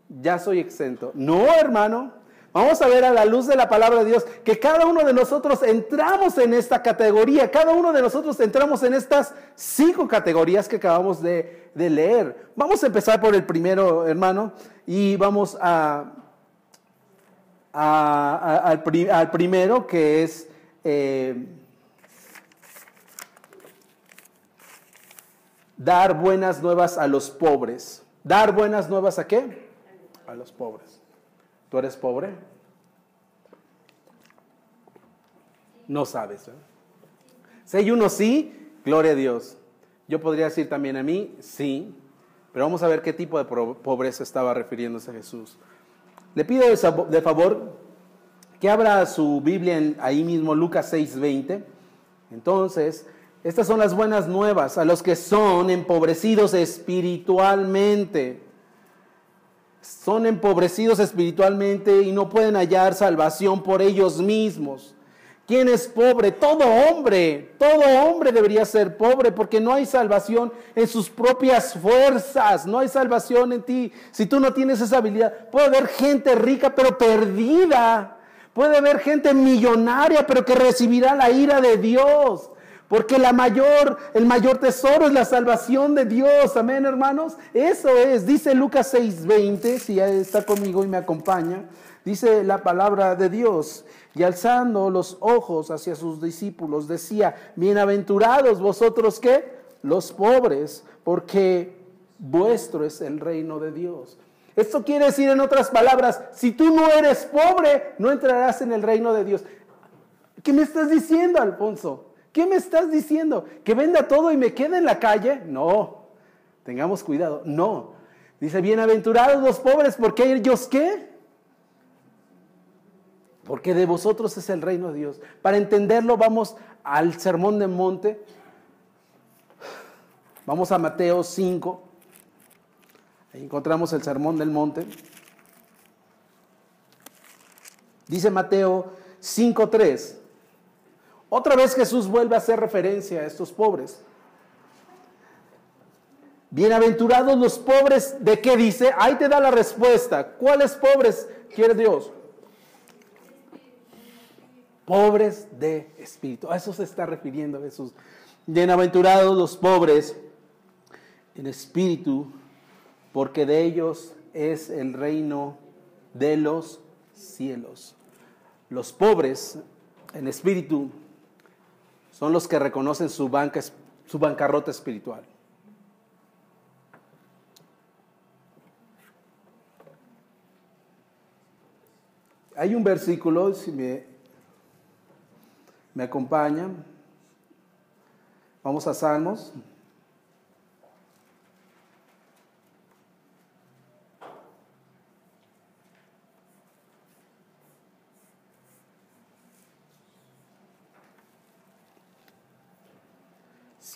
ya soy exento. No, hermano, vamos a ver a la luz de la palabra de Dios que cada uno de nosotros entramos en esta categoría, cada uno de nosotros entramos en estas 5 categorías que acabamos de leer. Vamos a empezar por el primero, hermano, y vamos al primero, que es dar buenas nuevas a los pobres. ¿Dar buenas nuevas a qué? A los pobres. ¿Tú eres pobre? No sabes, ¿eh? Si hay uno sí, gloria a Dios. Yo podría decir también a mí, sí. Pero vamos a ver qué tipo de pobreza estaba refiriéndose a Jesús. Le pido de favor que abra su Biblia ahí mismo, Lucas 6:20. Entonces, estas son las buenas nuevas a los que son empobrecidos espiritualmente. Son empobrecidos espiritualmente y no pueden hallar salvación por ellos mismos. ¿Quién es pobre? Todo hombre debería ser pobre porque no hay salvación en sus propias fuerzas, no hay salvación en ti. Si tú no tienes esa habilidad, puede haber gente rica pero perdida, puede haber gente millonaria pero que recibirá la ira de Dios. Porque el mayor tesoro es la salvación de Dios. Amén, hermanos. Eso es, dice Lucas 6:20, si ya está conmigo y me acompaña. Dice la palabra de Dios. Y alzando los ojos hacia sus discípulos, decía, bienaventurados vosotros, ¿qué? Los pobres, porque vuestro es el reino de Dios. Esto quiere decir, en otras palabras, si tú no eres pobre, no entrarás en el reino de Dios. ¿Qué me estás diciendo, Alfonso? ¿Qué me estás diciendo? ¿Que venda todo y me quede en la calle? No, tengamos cuidado, no. Dice, bienaventurados los pobres, ¿porque ellos qué? Porque de vosotros es el reino de Dios. Para entenderlo vamos al Sermón del Monte. Vamos a Mateo 5. Ahí encontramos el Sermón del Monte. Dice Mateo 5:3. Otra vez Jesús vuelve a hacer referencia a estos pobres. Bienaventurados los pobres, ¿de qué dice? Ahí te da la respuesta. ¿Cuáles pobres quiere Dios? Pobres de espíritu. A eso se está refiriendo Jesús. Bienaventurados los pobres en espíritu, porque de ellos es el reino de los cielos. Los pobres en espíritu son los que reconocen su bancarrota espiritual. Hay un versículo, si me acompañan, vamos a Salmos.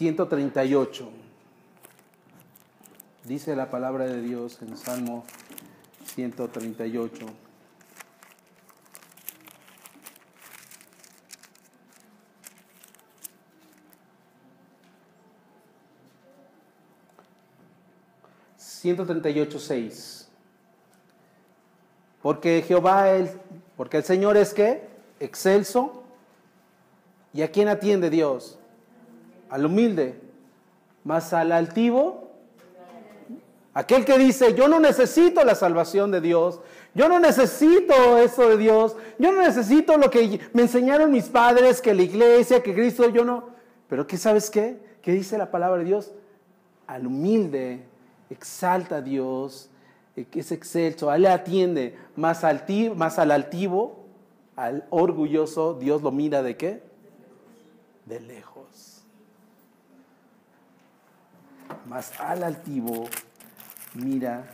...138... dice la palabra de Dios en Salmo 138. ...138:6... porque el Señor es ¿qué? Excelso. ¿Y a quién atiende Dios? Al humilde. Mas al altivo, aquel que dice, yo no necesito la salvación de Dios, yo no necesito eso de Dios, yo no necesito lo que me enseñaron mis padres, que la iglesia, que Cristo, yo no. Pero ¿qué sabes qué? ¿Qué dice la palabra de Dios? Al humilde exalta a Dios, que es excelso, a él le atiende, más al altivo, al orgulloso, Dios lo mira ¿de qué? De lejos. Mas al altivo mira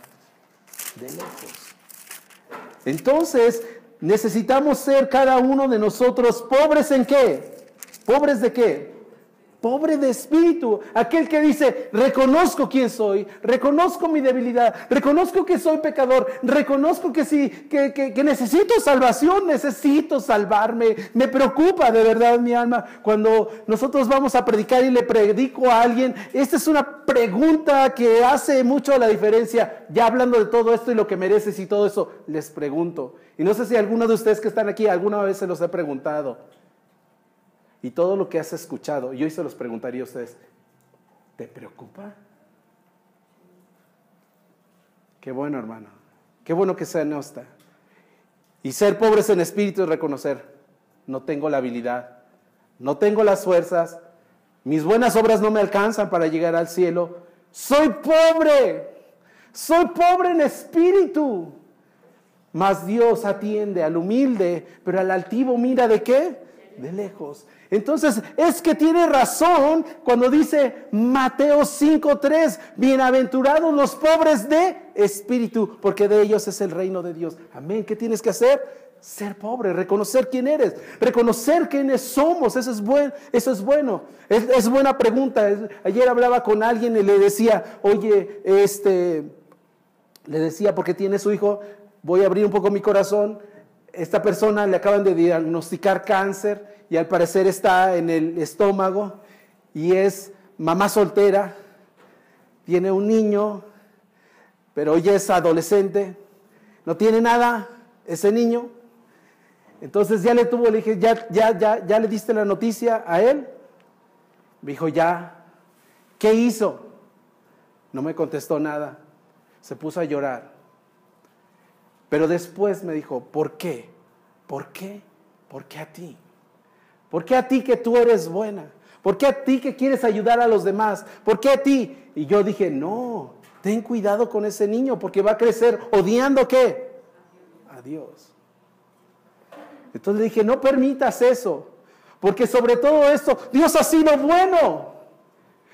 de lejos. Entonces, necesitamos ser cada uno de nosotros pobres ¿en qué? ¿Pobres de qué? Pobre de espíritu, aquel que dice, reconozco quién soy, reconozco mi debilidad, reconozco que soy pecador, reconozco que sí, que necesito salvación, necesito salvarme, me preocupa de verdad mi alma. Cuando nosotros vamos a predicar y le predico a alguien, esta es una pregunta que hace mucho la diferencia. Ya hablando de todo esto y lo que mereces y todo eso, les pregunto, y no sé si alguno de ustedes que están aquí alguna vez se los he preguntado. Y todo lo que has escuchado, y hoy se los preguntaría a ustedes, ¿te preocupa? Qué bueno, hermano. Qué bueno que sea honesta. Y ser pobres en espíritu es reconocer, no tengo la habilidad, no tengo las fuerzas, mis buenas obras no me alcanzan para llegar al cielo. Soy pobre en espíritu. Mas Dios atiende al humilde, pero al altivo mira ¿de qué? De lejos. Entonces es que tiene razón cuando dice Mateo 5:3, bienaventurados los pobres de espíritu, porque de ellos es el reino de Dios. Amén. ¿Qué tienes que hacer? Ser pobre, reconocer quién eres, reconocer quiénes somos. Eso es bueno. Es buena pregunta. Ayer hablaba con alguien y le decía, oye, le decía, porque tiene su hijo, voy a abrir un poco mi corazón. Esta persona le acaban de diagnosticar cáncer y al parecer está en el estómago y es mamá soltera, tiene un niño, pero ya es adolescente, no tiene nada ese niño. Entonces le dije, ¿ya le diste la noticia a él? Me dijo, ya. ¿Qué hizo? No me contestó nada, se puso a llorar. Pero después me dijo, ¿por qué? ¿Por qué? ¿Por qué a ti? ¿Por qué a ti que tú eres buena? ¿Por qué a ti que quieres ayudar a los demás? ¿Por qué a ti? Y yo dije, no, ten cuidado con ese niño porque va a crecer odiando ¿qué? A Dios. Entonces le dije, no permitas eso. Porque sobre todo esto, Dios ha sido bueno.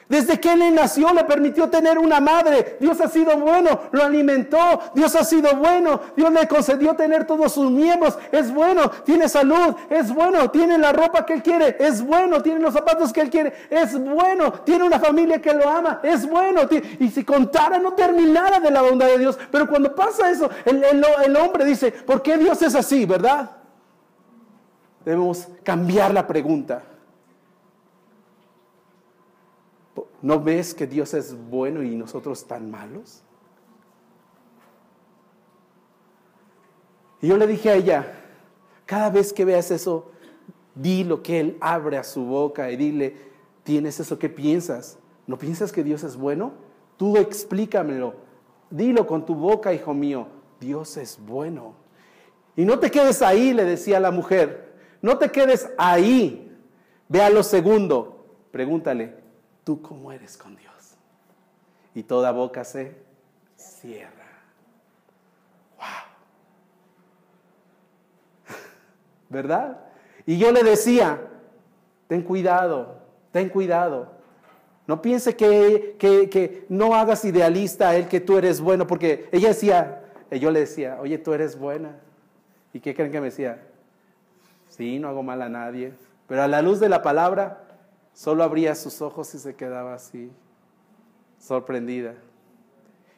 Desde que él nació le permitió tener una madre. Dios ha sido bueno, lo alimentó. Dios ha sido bueno. Dios le concedió tener todos sus miembros. Es bueno, tiene salud. Es bueno, tiene la ropa que él quiere. Es bueno, tiene los zapatos que él quiere. Es bueno, tiene una familia que lo ama. Es bueno. Y si contara no terminara de la bondad de Dios. Pero cuando pasa eso, el hombre dice, ¿por qué Dios es así, verdad? Debemos cambiar la pregunta. ¿No ves que Dios es bueno y nosotros tan malos? Y yo le dije a ella, cada vez que veas eso, di lo que Él abre a su boca y dile, ¿tienes eso? ¿Qué piensas? ¿No piensas que Dios es bueno? Tú explícamelo. Dilo con tu boca, hijo mío. Dios es bueno. Y no te quedes ahí, le decía a la mujer. No te quedes ahí. Ve a lo segundo. Pregúntale, ¿tú cómo eres con Dios? Y toda boca se cierra. ¡Wow! ¿Verdad? Y yo le decía, ten cuidado, ten cuidado. No piense que no hagas idealista a él que tú eres bueno, porque ella decía, yo le decía, oye, tú eres buena. ¿Y qué creen que me decía? Sí, no hago mal a nadie. Pero a la luz de la palabra, solo abría sus ojos y se quedaba así, sorprendida.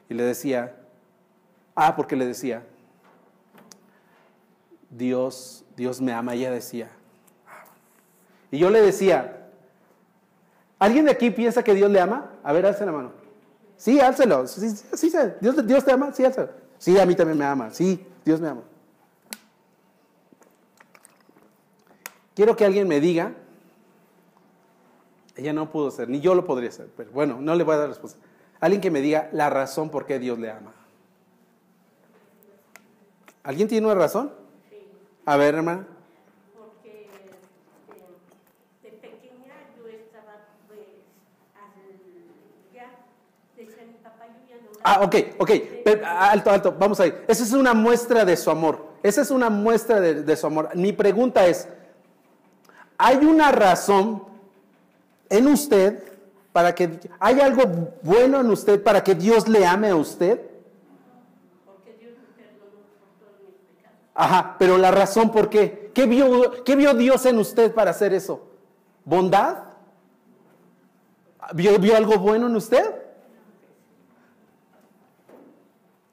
Y le decía, porque le decía, Dios me ama. Y ella decía, y yo le decía, ¿alguien de aquí piensa que Dios le ama? A ver, alce la mano. Sí, álcelo. Sí, ¿Dios te ama? Sí, álcelo. Sí, a mí también me ama. Sí, Dios me ama. Quiero que alguien me diga. Ella no pudo ser, ni yo lo podría hacer, pero bueno, no le voy a dar respuesta. Alguien que me diga la razón por qué Dios le ama. ¿Alguien tiene una razón? Sí. A ver, hermana. Porque de pequeña yo estaba, pues, ya, decía mi papá, yo ya no... Ok, alto, vamos ahí. Esa es una muestra de su amor. Esa es una muestra de su amor. Mi pregunta es, ¿hay una razón en usted para que hay algo bueno en usted para que Dios le ame a usted? Porque Dios me perdonó por todos mis pecados. Ajá, pero la razón por qué. ¿Qué vio Dios en usted para hacer eso? ¿Bondad? ¿Vio algo bueno en usted?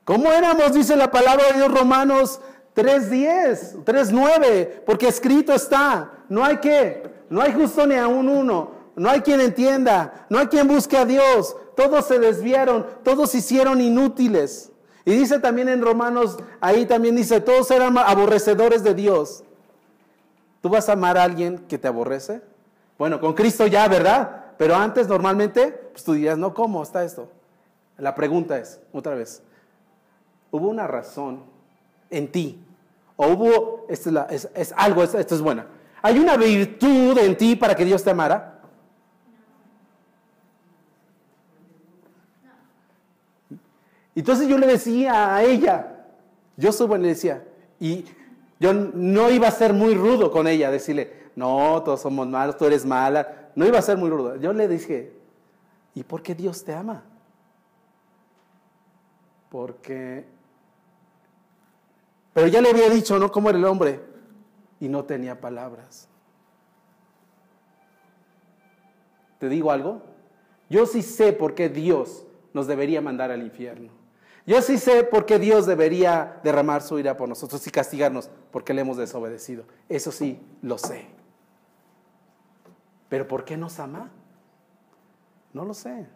¿Cómo éramos? Dice la palabra de Dios, Romanos 3:10, 3:9, porque escrito está, no hay justo ni aún uno. No hay quien entienda, no hay quien busque a Dios. Todos se desviaron, todos se hicieron inútiles. Y dice también en Romanos, ahí también dice, todos eran aborrecedores de Dios. ¿Tú vas a amar a alguien que te aborrece? Bueno, con Cristo ya, ¿verdad? Pero antes normalmente, pues tú dirías, no, ¿cómo está esto? La pregunta es, otra vez, ¿hubo una razón en ti? ¿O hubo, esto es buena? ¿Hay una virtud en ti para que Dios te amara? Entonces yo le decía a ella, yo soy buena, le decía, y yo no iba a ser muy rudo con ella, decirle, no, todos somos malos, tú eres mala, no iba a ser muy rudo. Yo le dije, ¿y por qué Dios te ama? Porque, pero ya le había dicho, ¿no? ¿Cómo era el hombre? Y no tenía palabras. ¿Te digo algo? Yo sí sé por qué Dios nos debería mandar al infierno. Yo sí sé por qué Dios debería derramar su ira por nosotros y castigarnos porque le hemos desobedecido. Eso sí, lo sé. ¿Pero por qué nos ama? No lo sé.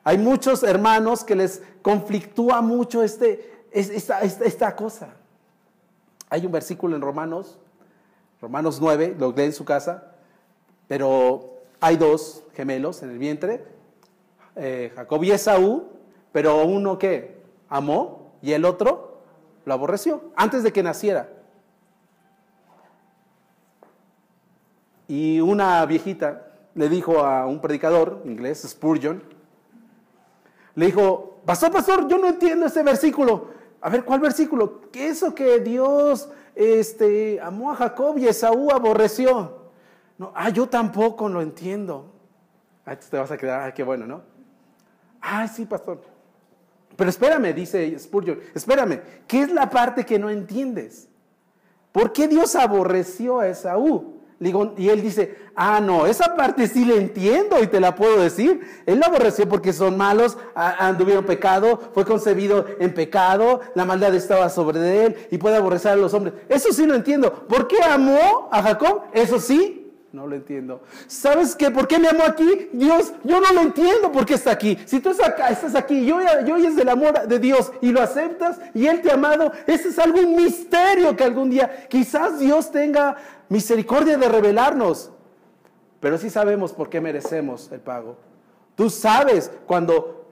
Hay muchos hermanos que les conflictúa mucho esta cosa. Hay un versículo en Romanos 9, lo lee en su casa, pero hay dos gemelos en el vientre, Jacob y Esaú, pero uno que amó y el otro lo aborreció antes de que naciera. Y una viejita le dijo a un predicador inglés, Spurgeon, le dijo, pastor, yo no entiendo ese versículo. A ver, ¿cuál versículo? ¿Qué es eso que Dios amó a Jacob y Esaú aborreció? No, yo tampoco lo entiendo. Te vas a quedar, qué bueno, ¿no? Sí, pastor. Pero espérame, dice Spurgeon, espérame, ¿qué es la parte que no entiendes? ¿Por qué Dios aborreció a Esaú? Y él dice, no, esa parte sí la entiendo y te la puedo decir. Él la aborreció porque son malos, anduvieron pecado, fue concebido en pecado, la maldad estaba sobre él y puede aborrecer a los hombres. Eso sí lo entiendo. ¿Por qué amó a Jacob? Eso sí. No lo entiendo. ¿Sabes qué? ¿Por qué me amó aquí? Dios, yo no lo entiendo por qué está aquí. Si tú estás aquí y hoy es del amor de Dios y lo aceptas y Él te ha amado, ese es algo un misterio que algún día quizás Dios tenga misericordia de revelarnos. Pero sí sabemos por qué merecemos el pago. Tú sabes cuando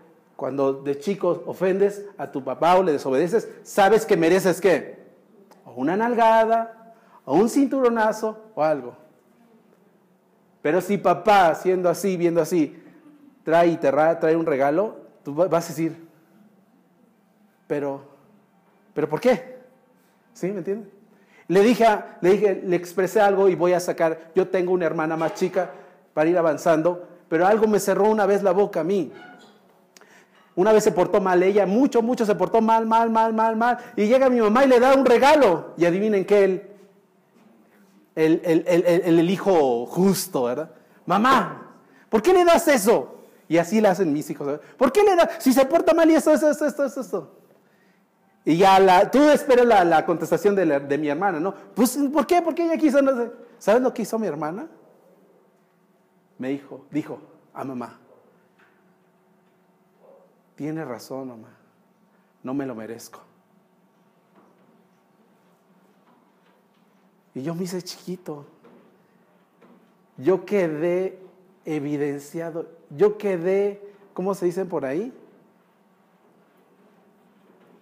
de chico ofendes a tu papá o le desobedeces, sabes que mereces ¿qué? O una nalgada, o un cinturonazo o algo. Pero si papá, siendo así, viendo así, trae un regalo, tú vas a decir, pero ¿por qué? ¿Sí? ¿Me entiendes? Le expresé algo y voy a sacar, yo tengo una hermana más chica para ir avanzando, pero algo me cerró una vez la boca a mí. Una vez se portó mal ella, mucho se portó mal, y llega mi mamá y le da un regalo, y adivinen qué, el hijo justo, ¿verdad? Mamá, ¿por qué le das eso? Y así le hacen mis hijos, ¿verdad? ¿Por qué le das? Si se porta mal y esto. Y ya tú esperas la contestación de mi hermana, ¿no? Pues, ¿por qué? Porque ella quiso, no sé. ¿Sabes lo que hizo mi hermana? Dijo a mamá, tiene razón, mamá, no me lo merezco. Y yo me hice chiquito. Yo quedé evidenciado. Yo quedé, ¿cómo se dicen por ahí?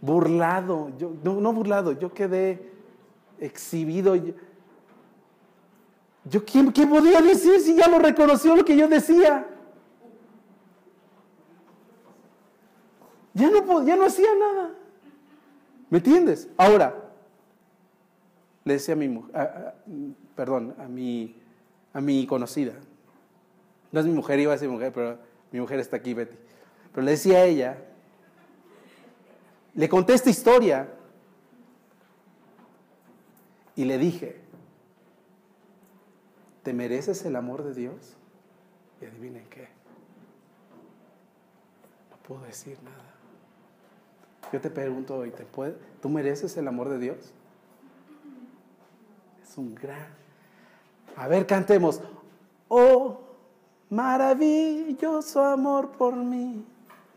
Burlado. No burlado, yo quedé exhibido. ¿Qué podía decir si ya lo reconoció lo que yo decía? Ya no hacía nada. ¿Me entiendes? Ahora, le decía a mi mujer, a mi conocida. No es mi mujer, iba a decir mujer, pero mi mujer está aquí, Betty. Pero le decía a ella, le conté esta historia y le dije, ¿te mereces el amor de Dios? Y adivinen qué, no puedo decir nada. Yo te pregunto hoy, ¿tú mereces el amor de Dios? Es un gran... A ver, cantemos. Oh, maravilloso amor por mí,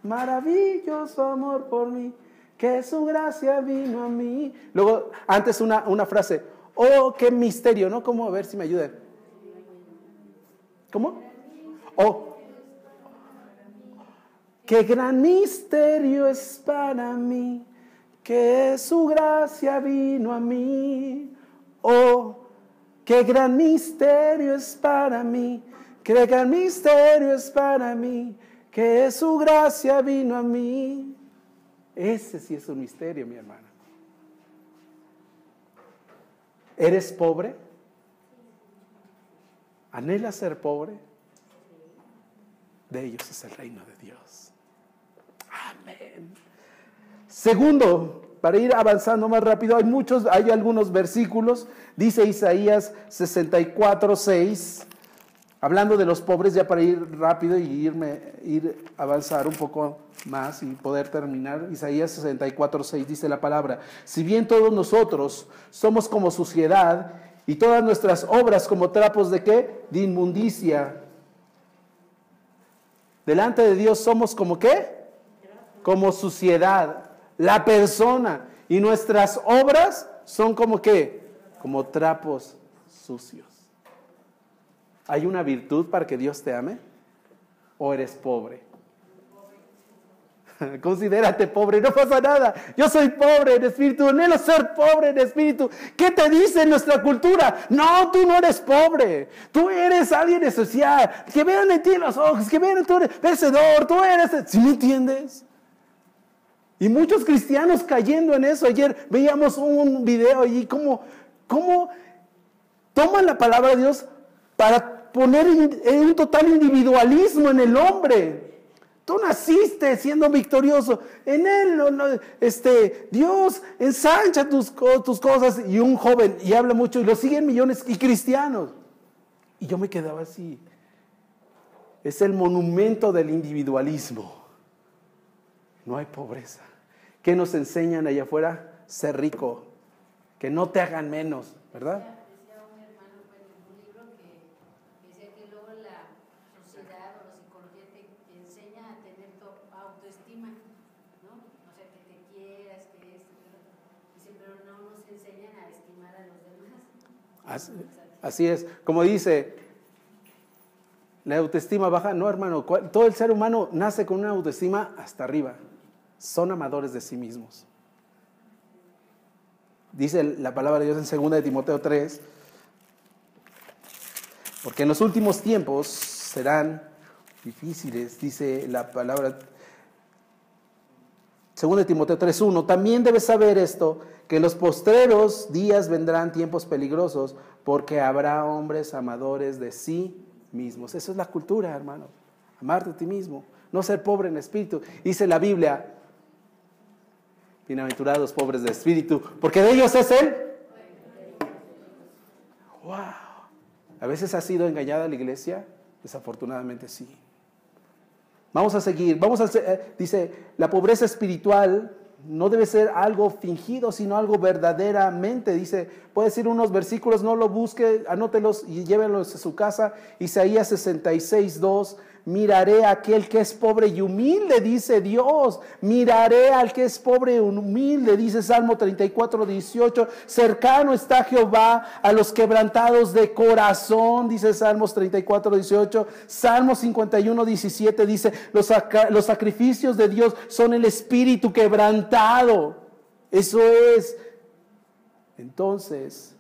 maravilloso amor por mí, que su gracia vino a mí. Luego, antes una frase. Oh, qué misterio, ¿no? ¿Cómo? A ver si me ayudan. ¿Cómo? Oh, qué gran misterio es para mí, que su gracia vino a mí. Oh, qué gran misterio es para mí, qué gran misterio es para mí, que su gracia vino a mí. Ese sí es un misterio, mi hermana. ¿Eres pobre? ¿Anhelas ser pobre? De ellos es el reino de Dios. Amén. Segundo, para ir avanzando más rápido, hay algunos versículos. Dice Isaías 64:6, hablando de los pobres, ya para ir rápido y avanzar un poco más y poder terminar. Isaías 64:6 dice la palabra: si bien todos nosotros somos como suciedad y todas nuestras obras como trapos ¿de qué? De inmundicia. Delante de Dios somos como ¿qué? Como suciedad. La persona y nuestras obras son como ¿qué? Como trapos sucios. ¿Hay una virtud para que Dios te ame? ¿O eres pobre? Considérate pobre, no pasa nada. Yo soy pobre en espíritu, anhelo ser pobre en espíritu. ¿Qué te dice nuestra cultura? No, tú no eres pobre. Tú eres alguien especial. Que vean en ti los ojos, que vean en tú eres vencedor. Tú eres, ¿sí me entiendes? Y muchos cristianos cayendo en eso. Ayer veíamos un video allí, cómo toman la palabra de Dios para poner en un total individualismo en el hombre. Tú naciste siendo victorioso. En Él, Dios ensancha tus cosas. Y un joven, y habla mucho, y lo siguen millones y cristianos. Y yo me quedaba así. Es el monumento del individualismo. No hay pobreza. ¿Qué nos enseñan allá afuera? Ser rico. Que no te hagan menos, ¿verdad? Decía un hermano en un libro que decía que luego la sociedad o la psicología te enseña a tener tu autoestima, ¿no? O sea, que te quieras, que esto, dice, pero no nos enseñan a estimar a los demás. Así es. Como dice, la autoestima baja. No, hermano, todo el ser humano nace con una autoestima hasta arriba. Son amadores de sí mismos. Dice la palabra de Dios en 2 de Timoteo 3, porque en los últimos tiempos serán difíciles, dice la palabra. 2 de Timoteo 3:1, también debes saber esto, que en los postreros días vendrán tiempos peligrosos, porque habrá hombres amadores de sí mismos. Eso es la cultura, hermano. Amarte a ti mismo, no ser pobre en espíritu. Dice la Biblia, bienaventurados pobres de espíritu, porque de ellos es Él. ¡Wow! ¿A veces ha sido engañada la iglesia? Desafortunadamente sí. Vamos a seguir. Dice, la pobreza espiritual no debe ser algo fingido, sino algo verdaderamente. Dice, puede decir unos versículos, no lo busque, anótelos y llévenlos a su casa. Isaías 66:2. Miraré a aquel que es pobre y humilde, dice Dios. Miraré al que es pobre y humilde, dice Salmo 34:18. Cercano está Jehová a los quebrantados de corazón, dice Salmos 34:18. Salmo 51:17 dice, los sacrificios de Dios son el espíritu quebrantado. Eso es. Entonces,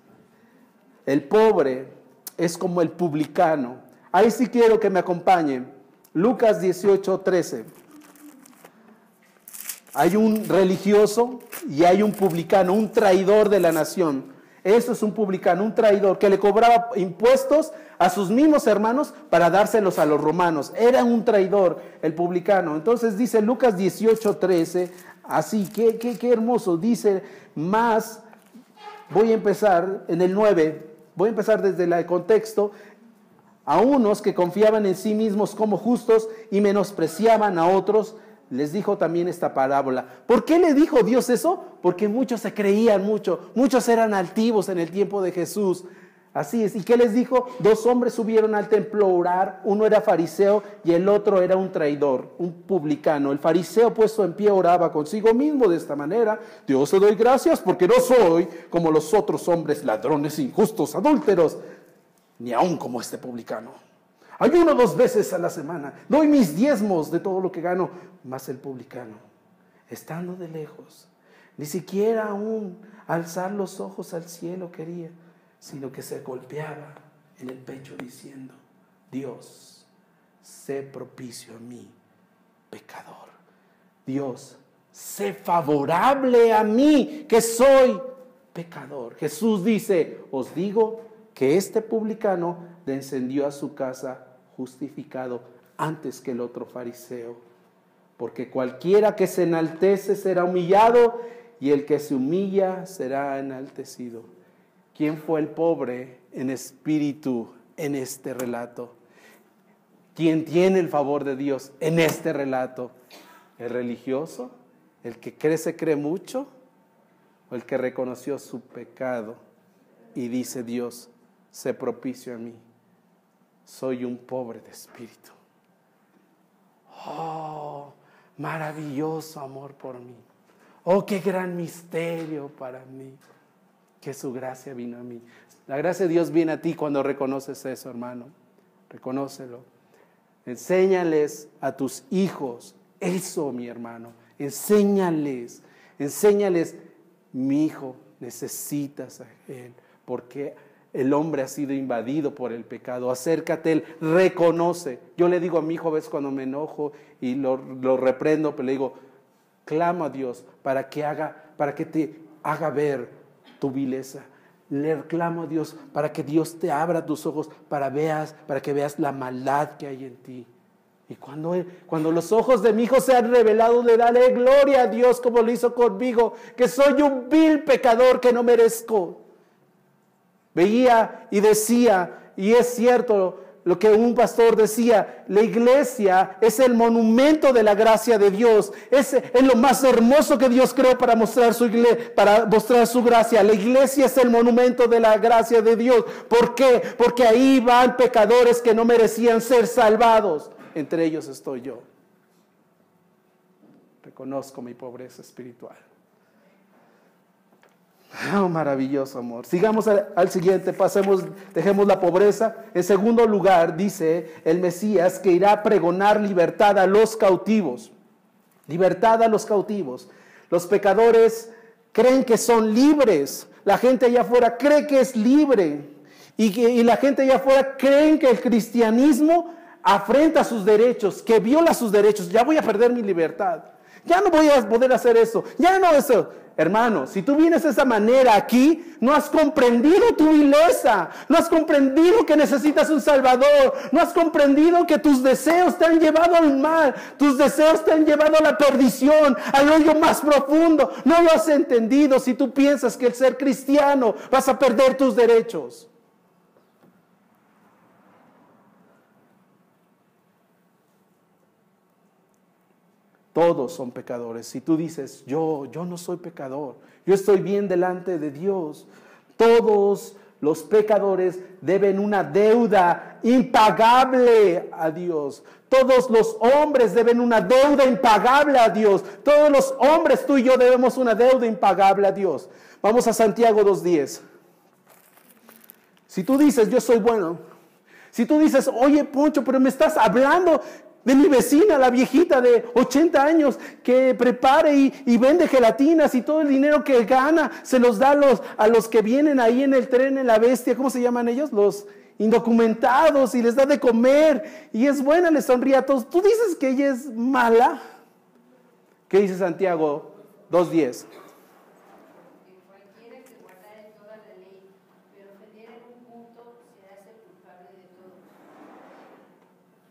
el pobre es como el publicano. Ahí sí quiero que me acompañen. Lucas 18:13. Hay un religioso y hay un publicano, un traidor de la nación. Eso es un publicano, un traidor que le cobraba impuestos a sus mismos hermanos para dárselos a los romanos. Era un traidor el publicano. Entonces dice Lucas 18:13, así, qué hermoso. Dice, más, voy a empezar en el 9, voy a empezar desde el contexto. A unos que confiaban en sí mismos como justos y menospreciaban a otros, les dijo también esta parábola. ¿Por qué le dijo Dios eso? Porque muchos se creían mucho, muchos eran altivos en el tiempo de Jesús. Así es. ¿Y qué les dijo? 2 hombres subieron al templo a orar, uno era fariseo y el otro era un traidor, un publicano. El fariseo puesto en pie oraba consigo mismo de esta manera: Dios, te doy gracias porque no soy como los otros hombres, ladrones, injustos, adúlteros, ni aún como este publicano. Ayuno 2 veces a la semana, doy mis diezmos de todo lo que gano. Mas el publicano, estando de lejos, ni siquiera aún alzar los ojos al cielo quería, sino que se golpeaba en el pecho diciendo: Dios, sé propicio a mí, pecador. Dios, sé favorable a mí, que soy pecador. Jesús dice, os digo que este publicano descendió a su casa justificado antes que el otro fariseo. Porque cualquiera que se enaltece será humillado, y el que se humilla será enaltecido. ¿Quién fue el pobre en espíritu en este relato? ¿Quién tiene el favor de Dios en este relato? ¿El religioso? ¿El que se cree mucho? ¿O el que reconoció su pecado y dice: Dios, sé propicio a mí, soy un pobre de espíritu? Oh, maravilloso amor por mí. Oh, qué gran misterio para mí, que su gracia vino a mí. La gracia de Dios viene a ti cuando reconoces eso, hermano. Reconócelo. Enséñales a tus hijos eso, mi hermano. Enséñales. Mi hijo, necesitas a Él, porque el hombre ha sido invadido por el pecado. Acércate a Él, reconoce. Yo le digo a mi hijo a veces cuando me enojo y lo reprendo, pero le digo: Clama a Dios para que te haga ver tu vileza. Le clamo a Dios para que Dios te abra tus ojos para que veas la maldad que hay en ti. Y cuando los ojos de mi hijo sean revelados, le daré gloria a Dios como lo hizo conmigo, que soy un vil pecador que no merezco. Veía y decía, y es cierto lo que un pastor decía, la iglesia es el monumento de la gracia de Dios, es lo más hermoso que Dios creó para mostrar su gracia. La iglesia es el monumento de la gracia de Dios. ¿Por qué? Porque ahí van pecadores que no merecían ser salvados. Entre ellos estoy yo. Reconozco mi pobreza espiritual. Oh, maravilloso amor. Sigamos al siguiente, dejemos la pobreza. En segundo lugar, dice el Mesías que irá a pregonar libertad a los cautivos. Libertad a los cautivos. Los pecadores creen que son libres. La gente allá afuera cree que es libre. Y la gente allá afuera cree que el cristianismo afrenta sus derechos, que viola sus derechos. Ya voy a perder mi libertad. Ya no voy a poder hacer eso. Ya no eso. Hermano, si tú vienes de esa manera aquí, no has comprendido tu vileza, no has comprendido que necesitas un Salvador, no has comprendido que tus deseos te han llevado al mal, tus deseos te han llevado a la perdición, al hoyo más profundo. No lo has entendido si tú piensas que el ser cristiano vas a perder tus derechos. Todos son pecadores. Si tú dices, yo no soy pecador, yo estoy bien delante de Dios. Todos los pecadores deben una deuda impagable a Dios. Todos los hombres deben una deuda impagable a Dios. Todos los hombres, tú y yo, debemos una deuda impagable a Dios. Vamos a Santiago 2:10. Si tú dices, yo soy bueno. Si tú dices, oye Poncho, pero me estás hablando de mi vecina, la viejita de 80 años, que prepare y vende gelatinas y todo el dinero que gana se los da a los que vienen ahí en el tren, en la bestia, ¿cómo se llaman ellos? Los indocumentados, y les da de comer, y es buena, les sonríe a todos. ¿Tú dices que ella es mala? ¿Qué dice Santiago 2:10?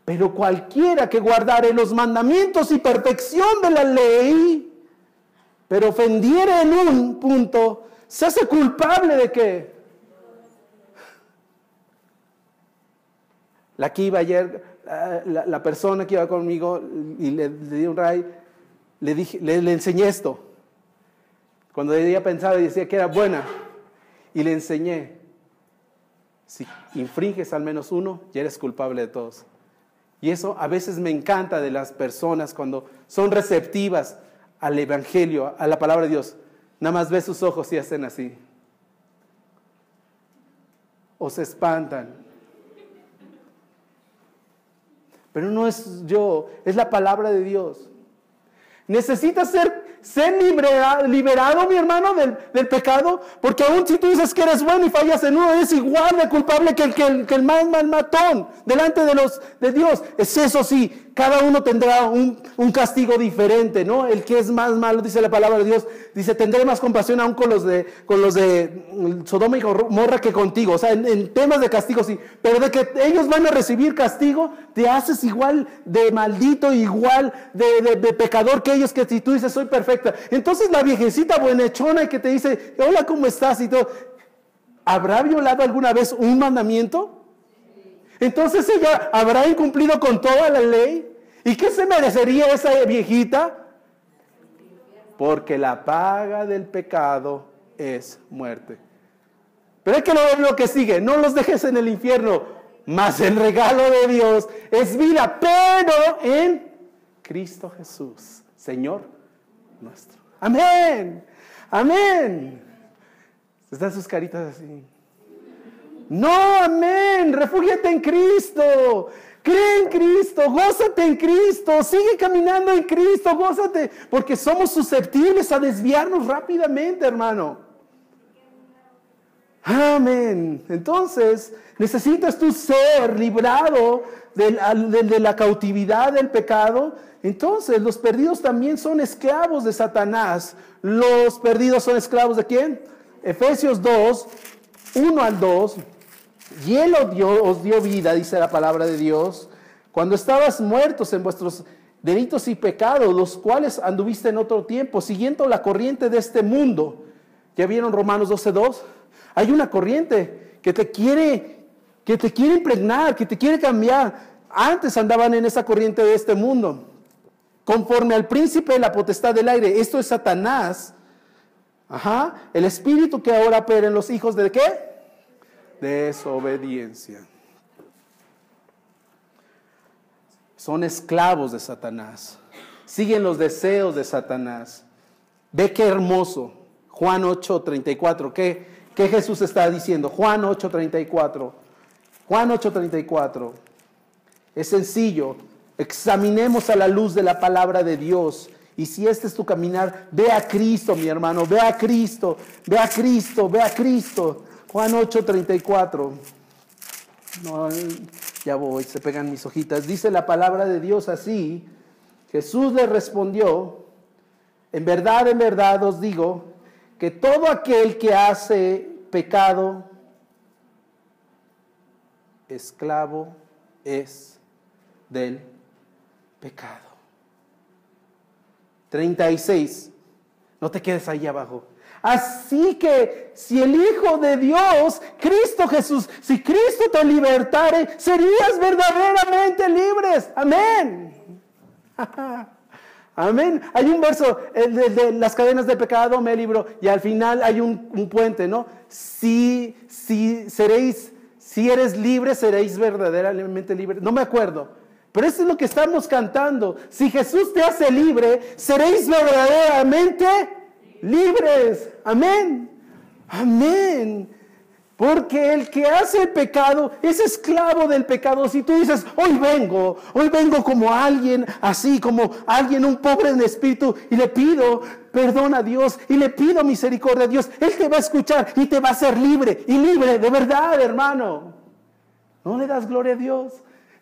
Pero cualquiera que guardare los mandamientos y perfección de la ley, pero ofendiere en un punto, se hace culpable ¿de qué? La que iba ayer, la persona que iba conmigo y le di un ray, le enseñé esto. Cuando ella pensaba y decía que era buena, y le enseñé, si infringes al menos uno, ya eres culpable de todos. Y eso a veces me encanta de las personas cuando son receptivas al evangelio, a la palabra de Dios. Nada más ves sus ojos y hacen así. O se espantan. Pero no es yo, es la palabra de Dios. Necesitas ser liberado, mi hermano, del pecado, porque aún si tú dices que eres bueno y fallas en uno, eres igual de culpable que el más matón delante de Dios. Es eso sí, cada uno tendrá un castigo diferente, ¿no? El que es más malo, dice la palabra de Dios, dice, tendré más compasión aún con los de Sodoma y Gomorra que contigo. O sea, en temas de castigo sí, pero de que ellos van a recibir castigo, te haces igual de maldito, igual de pecador que ellos, que si tú dices soy perfecta. Entonces la viejecita buenechona que te dice, hola, ¿cómo estás? Y todo, ¿habrá violado alguna vez un mandamiento? Entonces ella habrá incumplido con toda la ley. ¿Y qué se merecería esa viejita? Porque la paga del pecado es muerte. Pero hay que ver lo que sigue. No los dejes en el infierno, mas el regalo de Dios es vida, pero en Cristo Jesús, Señor nuestro. Amén. Amén. Están sus caritas así. No, amén. Refúgiate en Cristo. Cree en Cristo, gózate en Cristo, sigue caminando en Cristo, gózate, porque somos susceptibles a desviarnos rápidamente, hermano. Amén. Entonces, necesitas tú ser librado de la cautividad del pecado, entonces los perdidos también son esclavos de Satanás. ¿Los perdidos son esclavos de quién? Efesios 2, 1 al 2. Y Él os dio vida, dice la palabra de Dios, cuando estabas muertos en vuestros delitos y pecados, los cuales anduviste en otro tiempo, siguiendo la corriente de este mundo. ¿Ya vieron Romanos 12:2? Hay una corriente que te quiere impregnar, que te quiere cambiar. Antes andaban en esa corriente de este mundo, conforme al príncipe de la potestad del aire. Esto es Satanás. El espíritu que ahora opera en los hijos de ¿qué? Desobediencia. Son esclavos de Satanás. Siguen los deseos de Satanás. Ve qué hermoso. Juan 8:34. ¿Qué Jesús está diciendo? Juan 8:34. Juan 8:34. Es sencillo. Examinemos a la luz de la palabra de Dios. Y si este es tu caminar, ve a Cristo, mi hermano. Ve a Cristo. Ve a Cristo. Ve a Cristo. Juan 8:34. No, ya voy, se pegan mis hojitas. Dice la palabra de Dios así. Jesús le respondió: en verdad os digo que todo aquel que hace pecado, esclavo es del pecado. 36. No te quedes ahí abajo. Así que si el Hijo de Dios, Cristo Jesús, si Cristo te libertare, serías verdaderamente libres. Amén. Amén. Hay un verso de las cadenas de pecado, me libro, y al final hay un puente, ¿no? Si eres libre, seréis verdaderamente libres. No me acuerdo, pero eso es lo que estamos cantando. Si Jesús te hace libre, seréis verdaderamente libres. Amén. Amén. Porque el que hace el pecado es esclavo del pecado. Si tú dices, hoy vengo como alguien así, como alguien, un pobre en espíritu, y le pido perdón a Dios, y le pido misericordia a Dios, Él te va a escuchar y te va a hacer libre, y libre de verdad, hermano. ¿No le das gloria a Dios?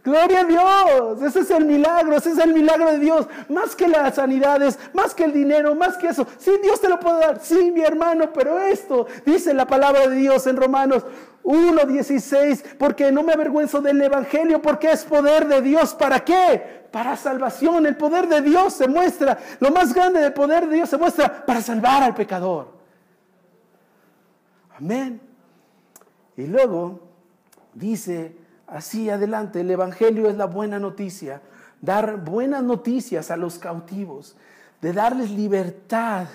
¡Gloria a Dios! Ese es el milagro de Dios. Más que las sanidades, más que el dinero, más que eso. Sí, Dios te lo puede dar. Sí, mi hermano, pero esto, dice la palabra de Dios en Romanos 1:16, porque no me avergüenzo del evangelio, porque es poder de Dios. ¿Para qué? Para salvación. El poder de Dios se muestra, lo más grande del poder de Dios se muestra para salvar al pecador. Amén. Y luego dice así adelante, el evangelio es la buena noticia, dar buenas noticias a los cautivos, de darles libertad.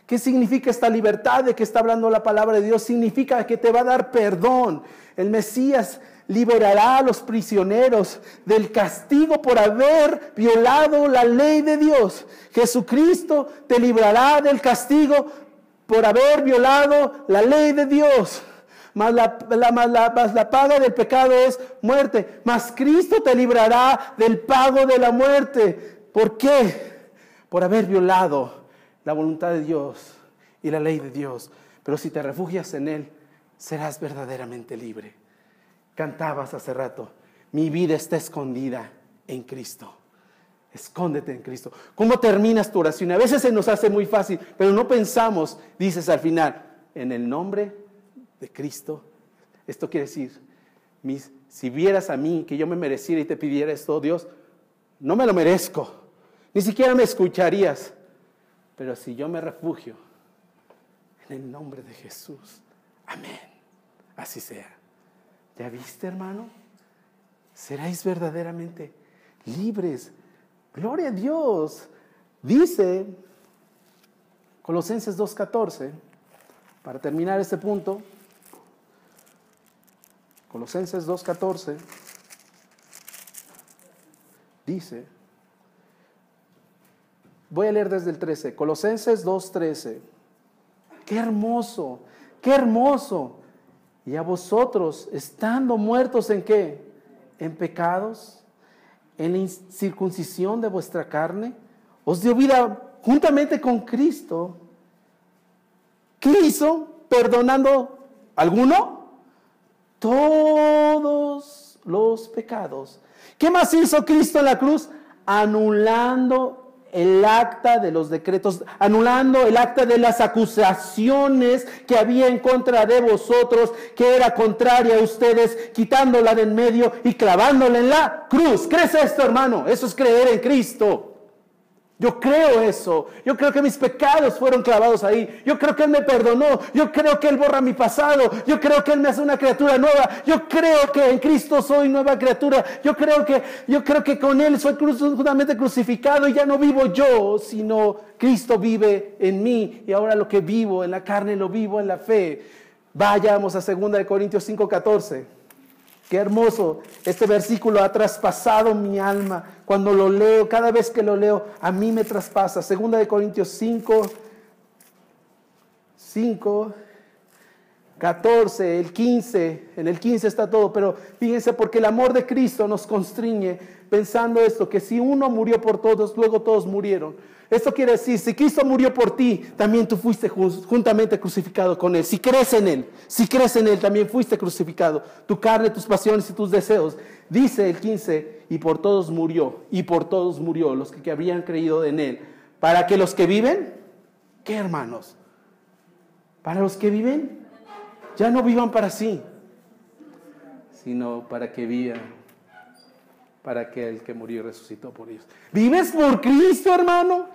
¿Qué significa esta libertad de que está hablando la palabra de Dios? Significa que te va a dar perdón. El Mesías liberará a los prisioneros del castigo por haber violado la ley de Dios. Jesucristo te librará del castigo por haber violado la ley de Dios. Mas la paga del pecado es muerte. Mas Cristo te librará del pago de la muerte. ¿Por qué? Por haber violado la voluntad de Dios y la ley de Dios. Pero si te refugias en Él, serás verdaderamente libre. Cantabas hace rato, mi vida está escondida en Cristo. Escóndete en Cristo. ¿Cómo terminas tu oración? A veces se nos hace muy fácil, pero no pensamos, dices al final, en el nombre de Cristo. Esto quiere decir, si vieras a mí que yo me mereciera y te pidiera esto, Dios, no me lo merezco, ni siquiera me escucharías, pero si yo me refugio en el nombre de Jesús, amén, así sea. ¿Ya viste, hermano? Seréis verdaderamente libres. Gloria a Dios. Dice Colosenses 2:14, para terminar este punto, Colosenses 2:14 dice, voy a leer desde el 13, Colosenses 2:13. ¡Qué hermoso! ¡Qué hermoso! Y a vosotros, estando muertos ¿en qué? En pecados, en la incircuncisión de vuestra carne, os dio vida juntamente con Cristo. ¿Qué hizo? Perdonando ¿alguno? Todos los pecados. ¿Qué más hizo Cristo en la cruz? Anulando el acta de los decretos, anulando el acta de las acusaciones que había en contra de vosotros, que era contraria a ustedes, quitándola de en medio y clavándola en la cruz. ¿Crees esto, hermano? Eso es creer en Cristo. Yo creo eso. Yo creo que mis pecados fueron clavados ahí. Yo creo que Él me perdonó. Yo creo que Él borra mi pasado. Yo creo que Él me hace una criatura nueva. Yo creo que en Cristo soy nueva criatura. Yo creo que con Él soy justamente crucificado y ya no vivo yo, sino Cristo vive en mí. Y ahora lo que vivo en la carne lo vivo en la fe. Vayamos a 2 Corintios 5:14. Qué hermoso, este versículo ha traspasado mi alma. Cuando lo leo, cada vez que lo leo, a mí me traspasa. 2 Corintios 5:14, el 15, en el 15 está todo, pero fíjense, porque el amor de Cristo nos constriñe pensando esto, que si uno murió por todos, luego todos murieron. Esto quiere decir, si Cristo murió por ti, también tú fuiste juntamente crucificado con Él. Si crees en Él, también fuiste crucificado. Tu carne, tus pasiones y tus deseos. Dice el 15, y por todos murió, los que habrían creído en Él. Para que los que viven, ¿qué, hermanos? Para los que viven, ya no vivan para sí, sino para que vivan para aquel que murió y resucitó por ellos. ¿Vives por Cristo, hermano?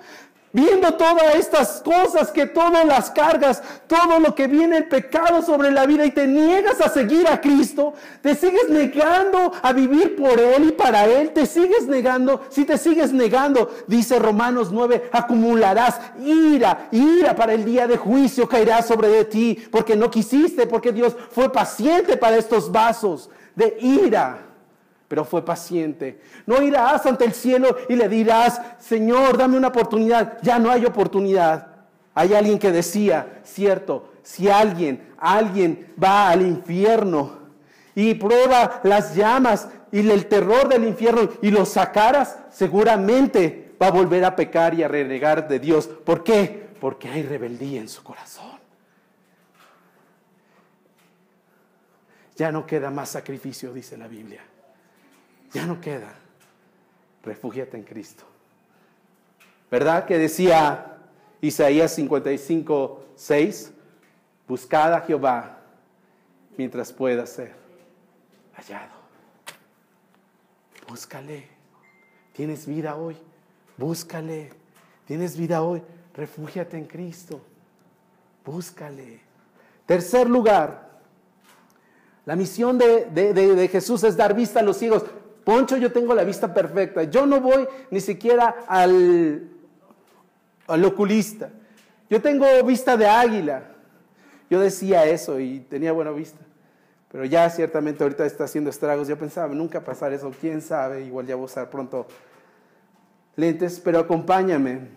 Viendo todas estas cosas, que todas las cargas, todo lo que viene el pecado sobre la vida, y te niegas a seguir a Cristo, te sigues negando a vivir por Él y para Él, te sigues negando. Si te sigues negando, dice Romanos 9, acumularás ira para el día de juicio caerá sobre de ti, porque no quisiste, porque Dios fue paciente para estos vasos de ira. Pero fue paciente. No irás ante el cielo y le dirás, Señor, dame una oportunidad. Ya no hay oportunidad. Hay alguien que decía, cierto, si alguien va al infierno y prueba las llamas y el terror del infierno y lo sacaras, seguramente va a volver a pecar y a renegar de Dios. ¿Por qué? Porque hay rebeldía en su corazón. Ya no queda más sacrificio, dice la Biblia. Ya no queda. Refúgiate en Cristo. ¿Verdad que decía Isaías 55:6? Buscad a Jehová mientras pueda ser hallado. Búscale. Tienes vida hoy. Búscale. Tienes vida hoy. Refúgiate en Cristo. Búscale. Tercer lugar, la misión de Jesús es dar vista a los ciegos. Poncho, yo tengo la vista perfecta. Yo no voy ni siquiera al oculista. Yo tengo vista de águila. Yo decía eso y tenía buena vista. Pero ya ciertamente ahorita está haciendo estragos. Yo pensaba, nunca pasar eso. ¿Quién sabe? Igual ya voy a usar pronto lentes. Pero acompáñame.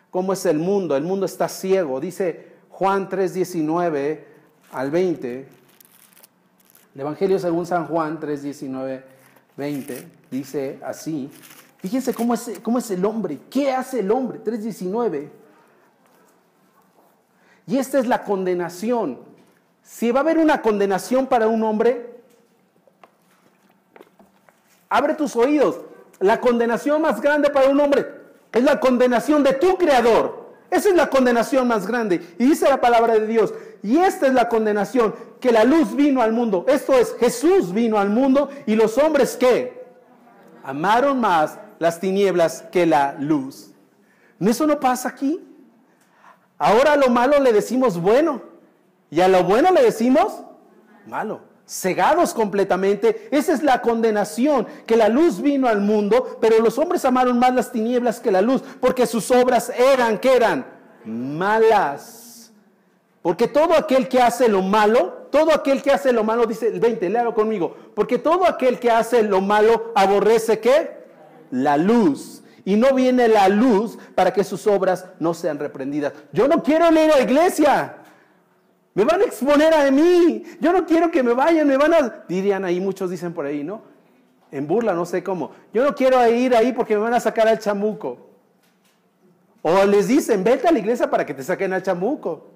¿Cómo es el mundo? El mundo está ciego. Dice Juan 3:19 al 20. El Evangelio según San Juan 3:19-20 dice así. Fíjense cómo es el hombre. ¿Qué hace el hombre? 3:19. Y esta es la condenación. Si va a haber una condenación para un hombre, abre tus oídos. La condenación más grande para un hombre es la condenación de tu Creador. Esa es la condenación más grande. Y dice la palabra de Dios. Y esta es la condenación, que la luz vino al mundo. Esto es, Jesús vino al mundo y los hombres ¿qué? Amaron más las tinieblas que la luz. ¿Eso no pasa aquí? Ahora a lo malo le decimos bueno y a lo bueno le decimos malo. Cegados completamente. Esa es la condenación, que la luz vino al mundo, pero los hombres amaron más las tinieblas que la luz, porque sus obras eran, ¿qué eran? Malas. Porque todo aquel que hace lo malo, dice el 20, léalo conmigo, porque todo aquel que hace lo malo aborrece ¿qué? La luz. Y no viene la luz para que sus obras no sean reprendidas. Yo no quiero ir a la iglesia. Me van a exponer a mí. Yo no quiero que me vayan, dirían ahí, muchos dicen por ahí, ¿no? En burla, no sé cómo. Yo no quiero ir ahí porque me van a sacar al chamuco. O les dicen, vete a la iglesia para que te saquen al chamuco.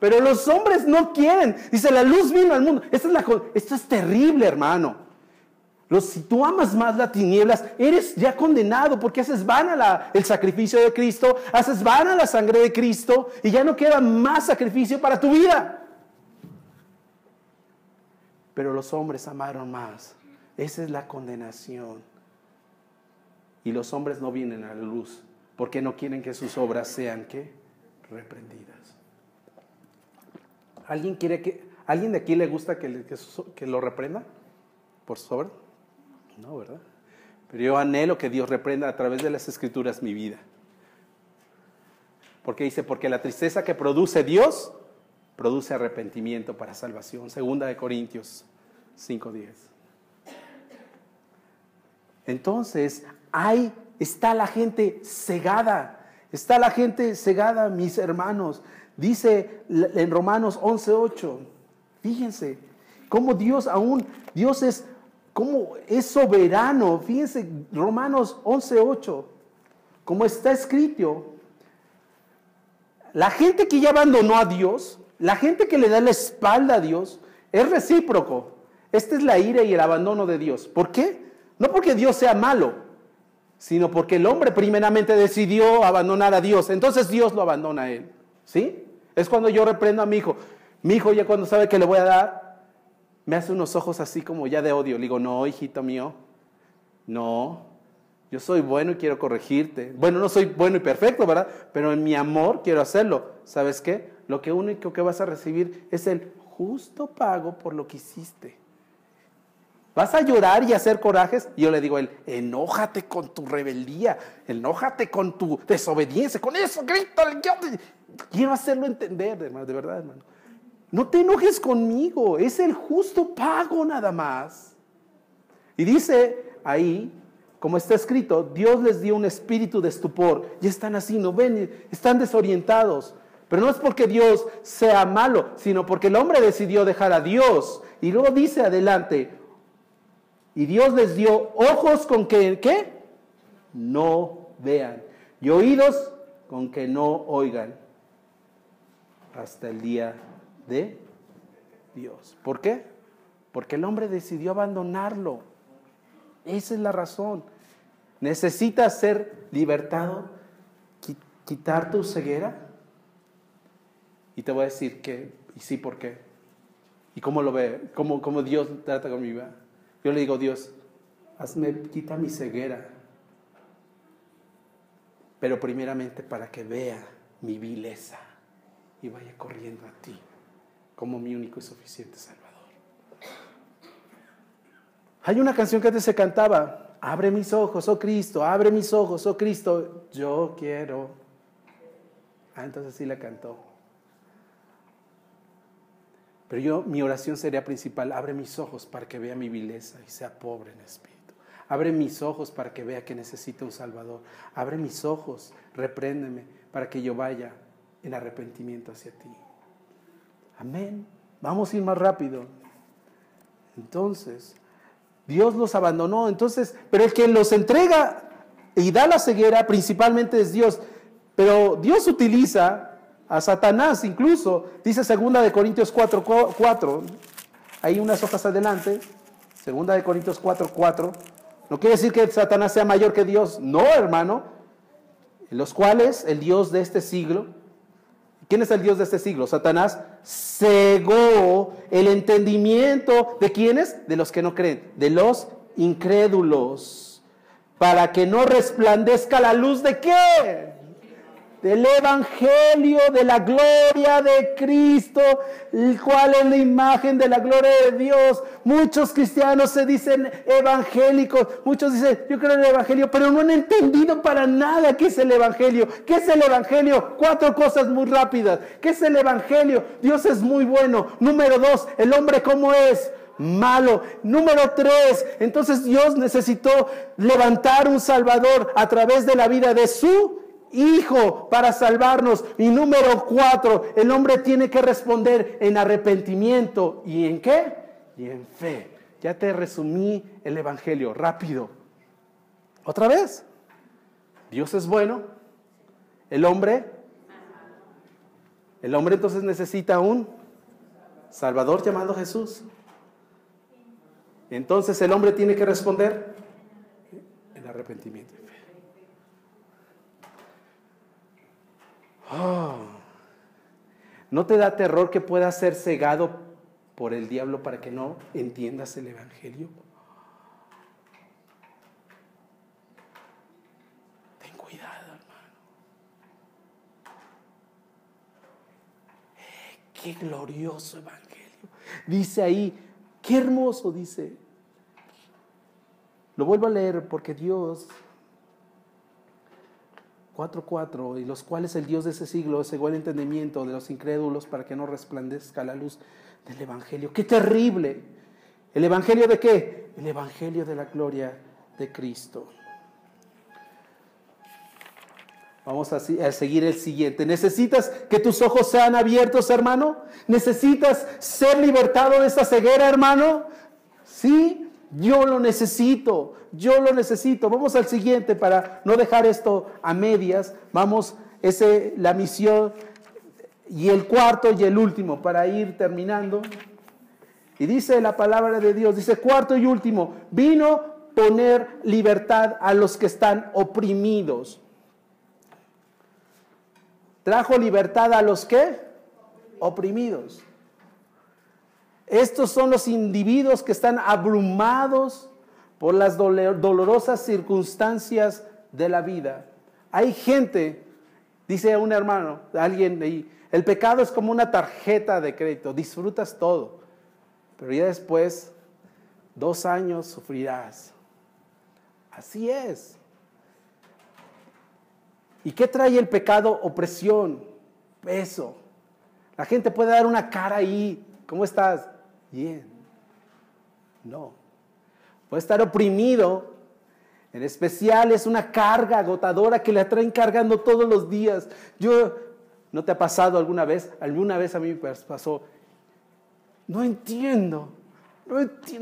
Pero los hombres no quieren. Dice, la luz vino al mundo. Esto es terrible, hermano. Si tú amas más las tinieblas, eres ya condenado porque haces vana el sacrificio de Cristo, haces vana la sangre de Cristo y ya no queda más sacrificio para tu vida. Pero los hombres amaron más. Esa es la condenación. Y los hombres no vienen a la luz porque no quieren que sus obras sean, ¿qué? Reprendidas. ¿Alguien de aquí le gusta que lo reprenda por sus obras? No, ¿verdad? Pero yo anhelo que Dios reprenda a través de las Escrituras mi vida. Porque dice, porque la tristeza que produce Dios, produce arrepentimiento para salvación. 2 Corintios 5:10. Entonces, ahí está la gente cegada. Está la gente cegada, mis hermanos. Dice en Romanos 11:8. Fíjense, cómo Dios cómo es soberano. Fíjense, Romanos 11:8. Como está escrito, la gente que ya abandonó a Dios, la gente que le da la espalda a Dios, es recíproco. Esta es la ira y el abandono de Dios. ¿Por qué? No porque Dios sea malo, sino porque el hombre primeramente decidió abandonar a Dios. Entonces Dios lo abandona a él. ¿Sí? Es cuando yo reprendo a mi hijo. Mi hijo ya cuando sabe que le voy a dar, me hace unos ojos así como ya de odio. Le digo, no, hijito mío, no. Yo soy bueno y quiero corregirte. Bueno, no soy bueno y perfecto, ¿verdad? Pero en mi amor quiero hacerlo. ¿Sabes qué? Lo único que vas a recibir es el justo pago por lo que hiciste. ¿Vas a llorar y hacer corajes? Y yo le digo a él, enójate con tu rebeldía, enójate con tu desobediencia, con eso, grítale. Quiero hacerlo entender, hermano, de verdad, hermano. No te enojes conmigo, es el justo pago nada más. Y dice ahí, como está escrito, Dios les dio un espíritu de estupor. Y están así, no ven, están desorientados. Pero no es porque Dios sea malo, sino porque el hombre decidió dejar a Dios. Y luego dice adelante, y Dios les dio ojos con que, ¿qué? No vean. Y oídos con que no oigan. Hasta el día de Dios. ¿Por qué? Porque el hombre decidió abandonarlo. Esa es la razón. ¿Necesitas ser libertado? ¿Quitar tu ceguera? Y te voy a decir que, y sí, ¿por qué? ¿Y cómo lo ve? ¿Cómo Dios trata con mi vida? Yo le digo, Dios, quita mi ceguera. Pero primeramente para que vea mi vileza y vaya corriendo a ti como mi único y suficiente Salvador. Hay una canción que antes se cantaba, abre mis ojos, oh Cristo, abre mis ojos, oh Cristo, yo quiero. Entonces sí la cantó. Pero mi oración sería principal, abre mis ojos para que vea mi vileza y sea pobre en espíritu. Abre mis ojos para que vea que necesito un Salvador. Abre mis ojos, repréndeme para que yo vaya en arrepentimiento hacia ti. Amén. Vamos a ir más rápido. Entonces, Dios los abandonó. Pero el que los entrega y da la ceguera principalmente es Dios. Pero Dios utiliza a Satanás incluso. Dice 2 Corintios 4:4. Hay unas hojas adelante. 2 Corintios 4:4. No quiere decir que Satanás sea mayor que Dios. No, hermano. En los cuales el Dios de este siglo. ¿Quién es el Dios de este siglo? Satanás cegó el entendimiento ¿de quiénes? De los que no creen, de los incrédulos, para que no resplandezca la luz ¿de qué? Del Evangelio de la gloria de Cristo, el cual es la imagen de la gloria de Dios. Muchos cristianos se dicen evangélicos, muchos dicen yo creo en el Evangelio, pero no han entendido para nada qué es el Evangelio. ¿Qué es el Evangelio? 4 cosas muy rápidas. ¿Qué es el Evangelio? Dios es muy bueno. Número 2, el hombre ¿cómo es? Malo. Número 3, entonces Dios necesitó levantar un Salvador a través de la vida de su Hijo para salvarnos. Y número 4, el hombre tiene que responder en arrepentimiento. ¿Y en qué? Y en fe. Ya te resumí el Evangelio, rápido. Otra vez. Dios es bueno. El hombre entonces necesita un Salvador llamado Jesús. Entonces el hombre tiene que responder en arrepentimiento. Oh. ¿No te da terror que puedas ser cegado por el diablo para que no entiendas el evangelio? Ten cuidado, hermano. Qué glorioso evangelio. Dice ahí, qué hermoso, dice. Lo vuelvo a leer porque Dios... 4:4, y los cuales el Dios de ese siglo cegó el entendimiento de los incrédulos para que no resplandezca la luz del evangelio. ¡Qué terrible! ¿El evangelio de qué? El evangelio de la gloria de Cristo. Vamos a seguir el siguiente. ¿Necesitas que tus ojos sean abiertos, hermano? ¿Necesitas ser libertado de esta ceguera, hermano? Sí, yo lo necesito. Vamos al siguiente para no dejar esto a medias. Vamos, la misión y el cuarto y el último para ir terminando. Y dice la palabra de Dios, dice cuarto y último, vino poner libertad a los que están oprimidos. ¿Trajo libertad a los qué? Oprimidos. Estos son los individuos que están abrumados por las dolorosas circunstancias de la vida. Hay gente, dice un hermano, alguien ahí, el pecado es como una tarjeta de crédito, disfrutas todo, pero ya después, 2 años sufrirás. Así es. ¿Y qué trae el pecado? Opresión, peso. La gente puede dar una cara ahí, ¿cómo estás? Bien. No. Puede estar oprimido, en especial es una carga agotadora que le traen cargando todos los días. ¿No te ha pasado alguna vez? Alguna vez a mí me pasó. No entiendo,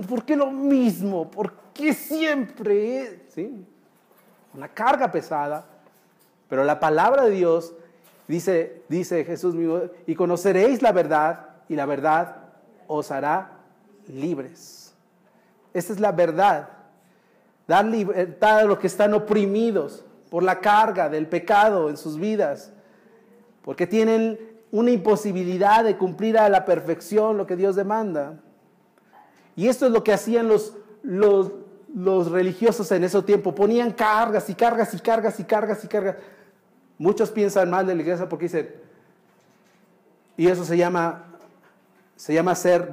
¿por qué lo mismo? ¿Por qué siempre? ¿Sí? Una carga pesada, pero la palabra de Dios dice Jesús mismo, y conoceréis la verdad, y la verdad os hará libres. Esa es la verdad. Dar libertad a los que están oprimidos por la carga del pecado en sus vidas. Porque tienen una imposibilidad de cumplir a la perfección lo que Dios demanda. Y esto es lo que hacían los religiosos en ese tiempo. Ponían cargas y cargas y cargas y cargas y cargas. Muchos piensan mal de la iglesia porque dicen, y eso se llama ser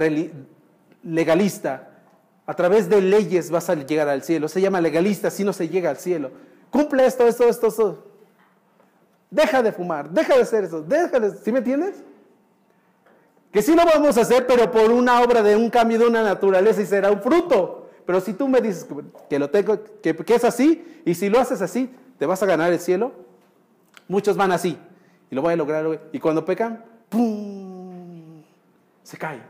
legalista. A través de leyes vas a llegar al cielo. Se llama legalista, si no se llega al cielo. Cumple esto. Deja de fumar, deja de hacer eso, ¿sí me entiendes? Que sí lo vamos a hacer, pero por una obra de un cambio de una naturaleza y será un fruto. Pero si tú me dices que lo tengo, que es así, y si lo haces así, te vas a ganar el cielo. Muchos van así, y lo voy a lograr, y cuando pecan, ¡pum!, se caen.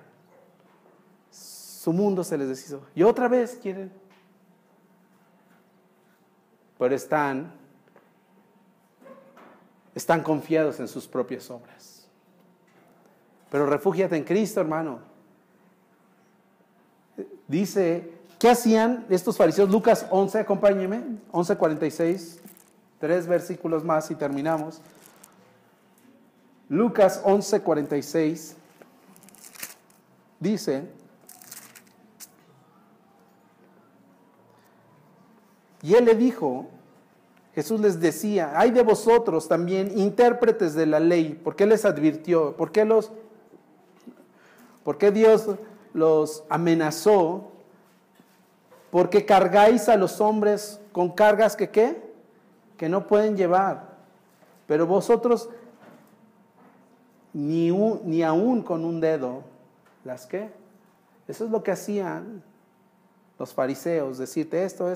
Su mundo se les deshizo. Y otra vez quieren. Pero están confiados en sus propias obras. Pero refúgiate en Cristo, hermano. Dice, ¿qué hacían estos fariseos? Lucas 11, acompáñeme, 11:46, 3 versículos más y terminamos. Lucas 11:46 dice, y él le dijo, Jesús les decía, hay de vosotros también intérpretes de la ley. ¿Por qué les advirtió? ¿Por qué Dios los amenazó? Porque cargáis a los hombres con cargas que ¿qué? Que no pueden llevar. Pero vosotros ni aún con un dedo, ¿las qué? Eso es lo que hacían los fariseos, decirte esto.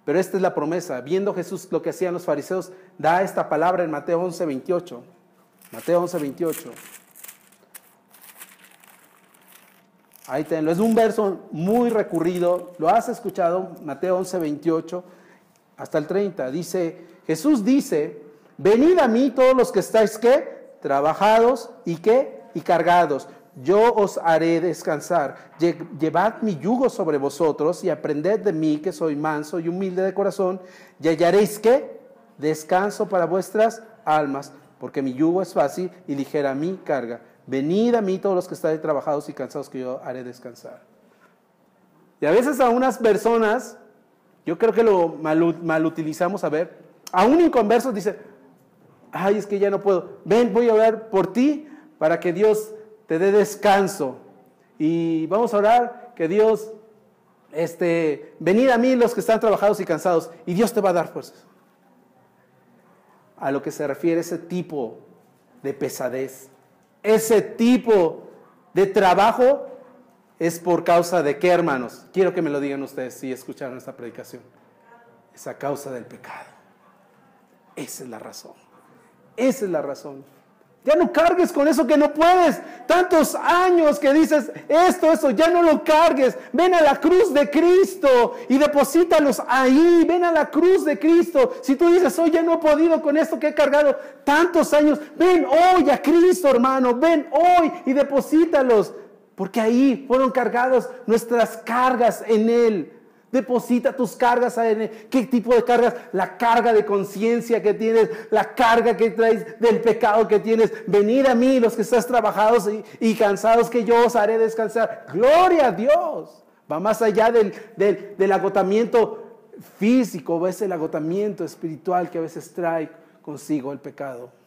Pero esta es la promesa. Viendo Jesús lo que hacían los fariseos, da esta palabra en Mateo 11:28. Mateo 11:28. Ahí tenlo. Es un verso muy recurrido. Lo has escuchado, Mateo 11:28 hasta el 30. Dice, Jesús dice, venid a mí todos los que estáis, ¿qué? Trabajados y ¿qué? Y cargados. yo os haré descansar. Llevad mi yugo sobre vosotros y aprended de mí, que soy manso y humilde de corazón, y hallaréis, ¿qué? Descanso para vuestras almas, porque mi yugo es fácil y ligera mi carga. Venid a mí todos los que estáis trabajados y cansados, que yo haré descansar. Y a veces a unas personas, yo creo que lo mal utilizamos, aún inconversos dicen, ay, es que ya no puedo. Ven, voy a orar por ti para que Dios te dé descanso. Y vamos a orar que Dios, venid a mí los que están trabajados y cansados, y Dios te va a dar fuerzas. A lo que se refiere ese tipo de pesadez, ese tipo de trabajo, es por causa de qué, hermanos. Quiero que me lo digan ustedes si escucharon esta predicación. Es a causa del pecado. Esa es la razón. Esa es la razón. Ya no cargues con eso que no puedes. Tantos años que dices esto, ya no lo cargues. Ven a la cruz de Cristo y deposítalos ahí. Ven a la cruz de Cristo. Si tú dices, hoy ya no he podido con esto que he cargado tantos años, ven hoy a Cristo, hermano. Ven hoy y deposítalos. Porque ahí fueron cargados nuestras cargas en Él. Deposita tus cargas en Él. ¿Qué tipo de cargas? La carga de conciencia que tienes, la carga que traes del pecado que tienes. Venid a mí los que estás trabajados y cansados, que yo os haré descansar. Gloria a Dios. Va más allá del agotamiento físico, es el agotamiento espiritual que a veces trae consigo el pecado.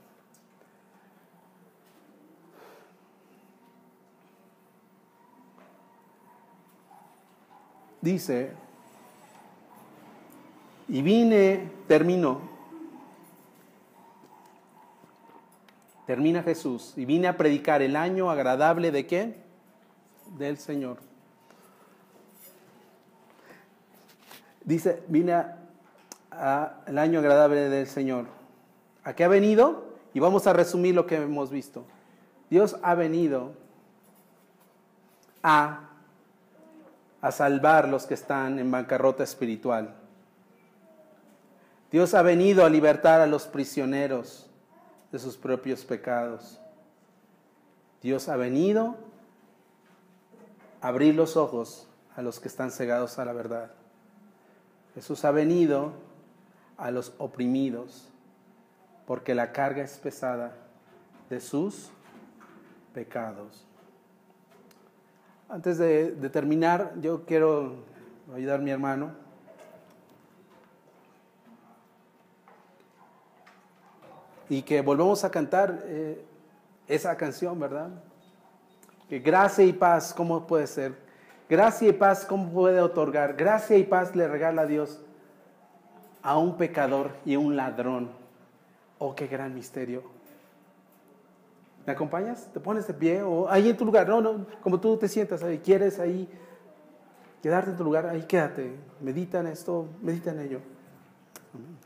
Dice, y termina Jesús, y vine a predicar el año agradable ¿de qué? Del Señor. Dice, vine el año agradable del Señor. ¿A qué ha venido? Y vamos a resumir lo que hemos visto. Dios ha venido a salvar los que están en bancarrota espiritual. Dios ha venido a libertar a los prisioneros de sus propios pecados. Dios ha venido a abrir los ojos a los que están cegados a la verdad. Jesús ha venido a los oprimidos, porque la carga es pesada de sus pecados. Antes de terminar, yo quiero ayudar a mi hermano. Y que volvamos a cantar esa canción, ¿verdad? Que gracia y paz, ¿cómo puede ser? Gracia y paz, ¿cómo puede otorgar? Gracia y paz le regala a Dios a un pecador y a un ladrón. Oh, qué gran misterio. ¿Me acompañas? ¿Te pones de pie? O ahí en tu lugar. No, como tú te sientas ahí. ¿Quieres ahí quedarte en tu lugar? Ahí quédate. Medita en esto, medita en ello. Amén.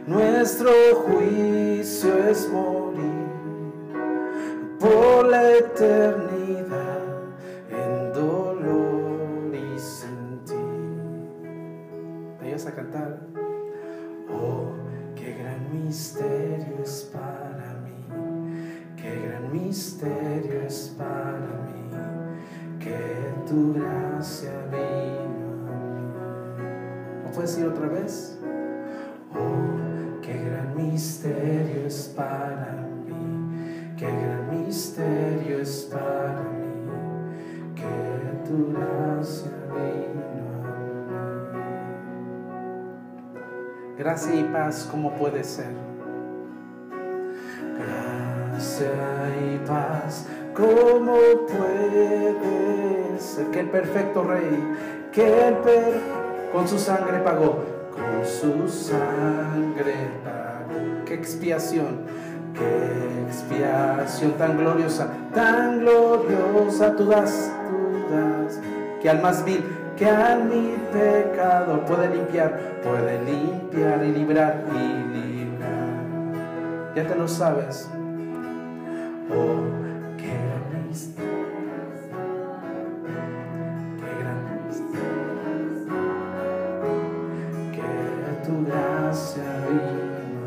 Nuestro juicio es morir por por la eternidad en dolor y sentir. ¿Me ayudas a cantar? Oh, qué gran misterio es para mí, qué gran misterio es para mí, que tu gracia vino a mí. ¿No puedes decir otra vez? Oh, qué gran misterio es para mí, qué gran misterio es para mí, que tu gracia vino a mí. Gracia y paz, ¿cómo puede ser? Gracia y paz, ¿cómo puede ser? Que el perfecto Rey, con su sangre pagó, con su sangre pagó. ¡Qué expiación! ¡Qué expiación tan gloriosa! ¡Tan gloriosa! Tú das, que al más vil, que al mi pecador puede limpiar y librar y librar. Ya te lo sabes. Oh, qué gran misterio, qué gran misterio, que tu gracia vino.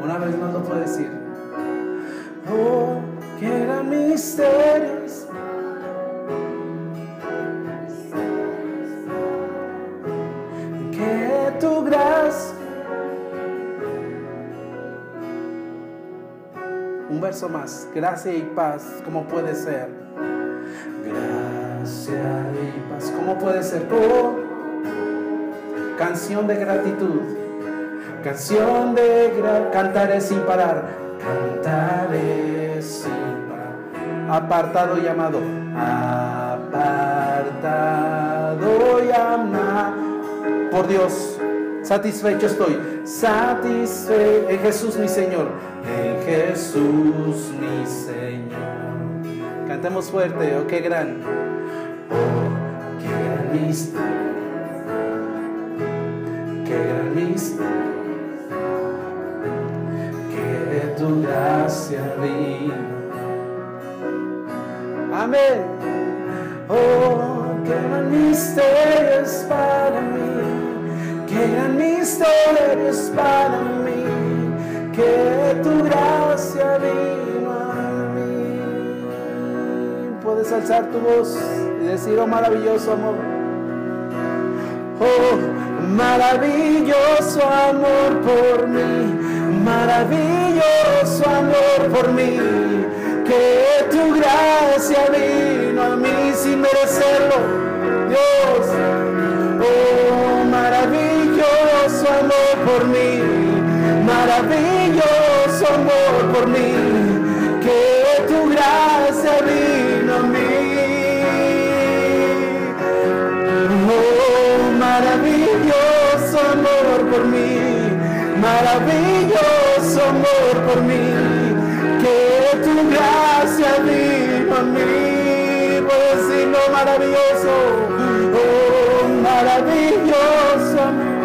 Una vez más lo puedo decir. Oh, qué gran misterio, que tu gracia. Un verso más. Gracia y paz, ¿cómo puede ser? Gracia y paz, ¿cómo puede ser? Oh, canción de gratitud, canción de cantaré sin parar, cantaré sin parar. Apartado y amado, apartado y amado por Dios. Satisfecho estoy, satisfecho en Jesús mi Señor, en Jesús mi Señor. Cantemos fuerte, oh qué gran misterio, qué gran misterio, que tu gracia vino. Amén. Oh, qué gran misterio es para mí, qué gran misterio es para mí, que tu gracia vino a mí. Puedes alzar tu voz y decir, oh maravilloso amor, oh maravilloso amor por mí, maravilloso amor por mí, que tu gracia vino a mí sin merecerlo, Dios. Oh, maravilloso amor por mí, maravilloso amor por mí, que tu gracia vino a mí. Oh, maravilloso amor por mí, maravilloso amor por mí, que tu gracia vino a mí. Puedo decirlo, maravilloso. Oh, maravilloso amor,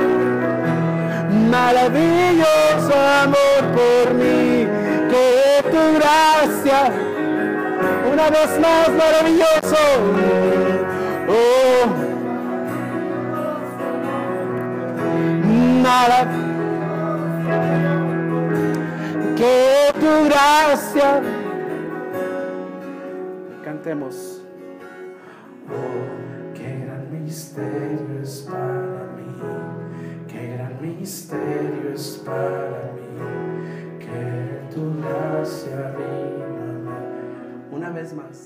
maravilloso amor por mí, que tu gracia, una vez más, maravilloso. Oh, que tu gracia. Cantemos. Oh, qué gran misterio es para mí, qué gran misterio es para mí, que tu gracia vino a mí. Una vez más.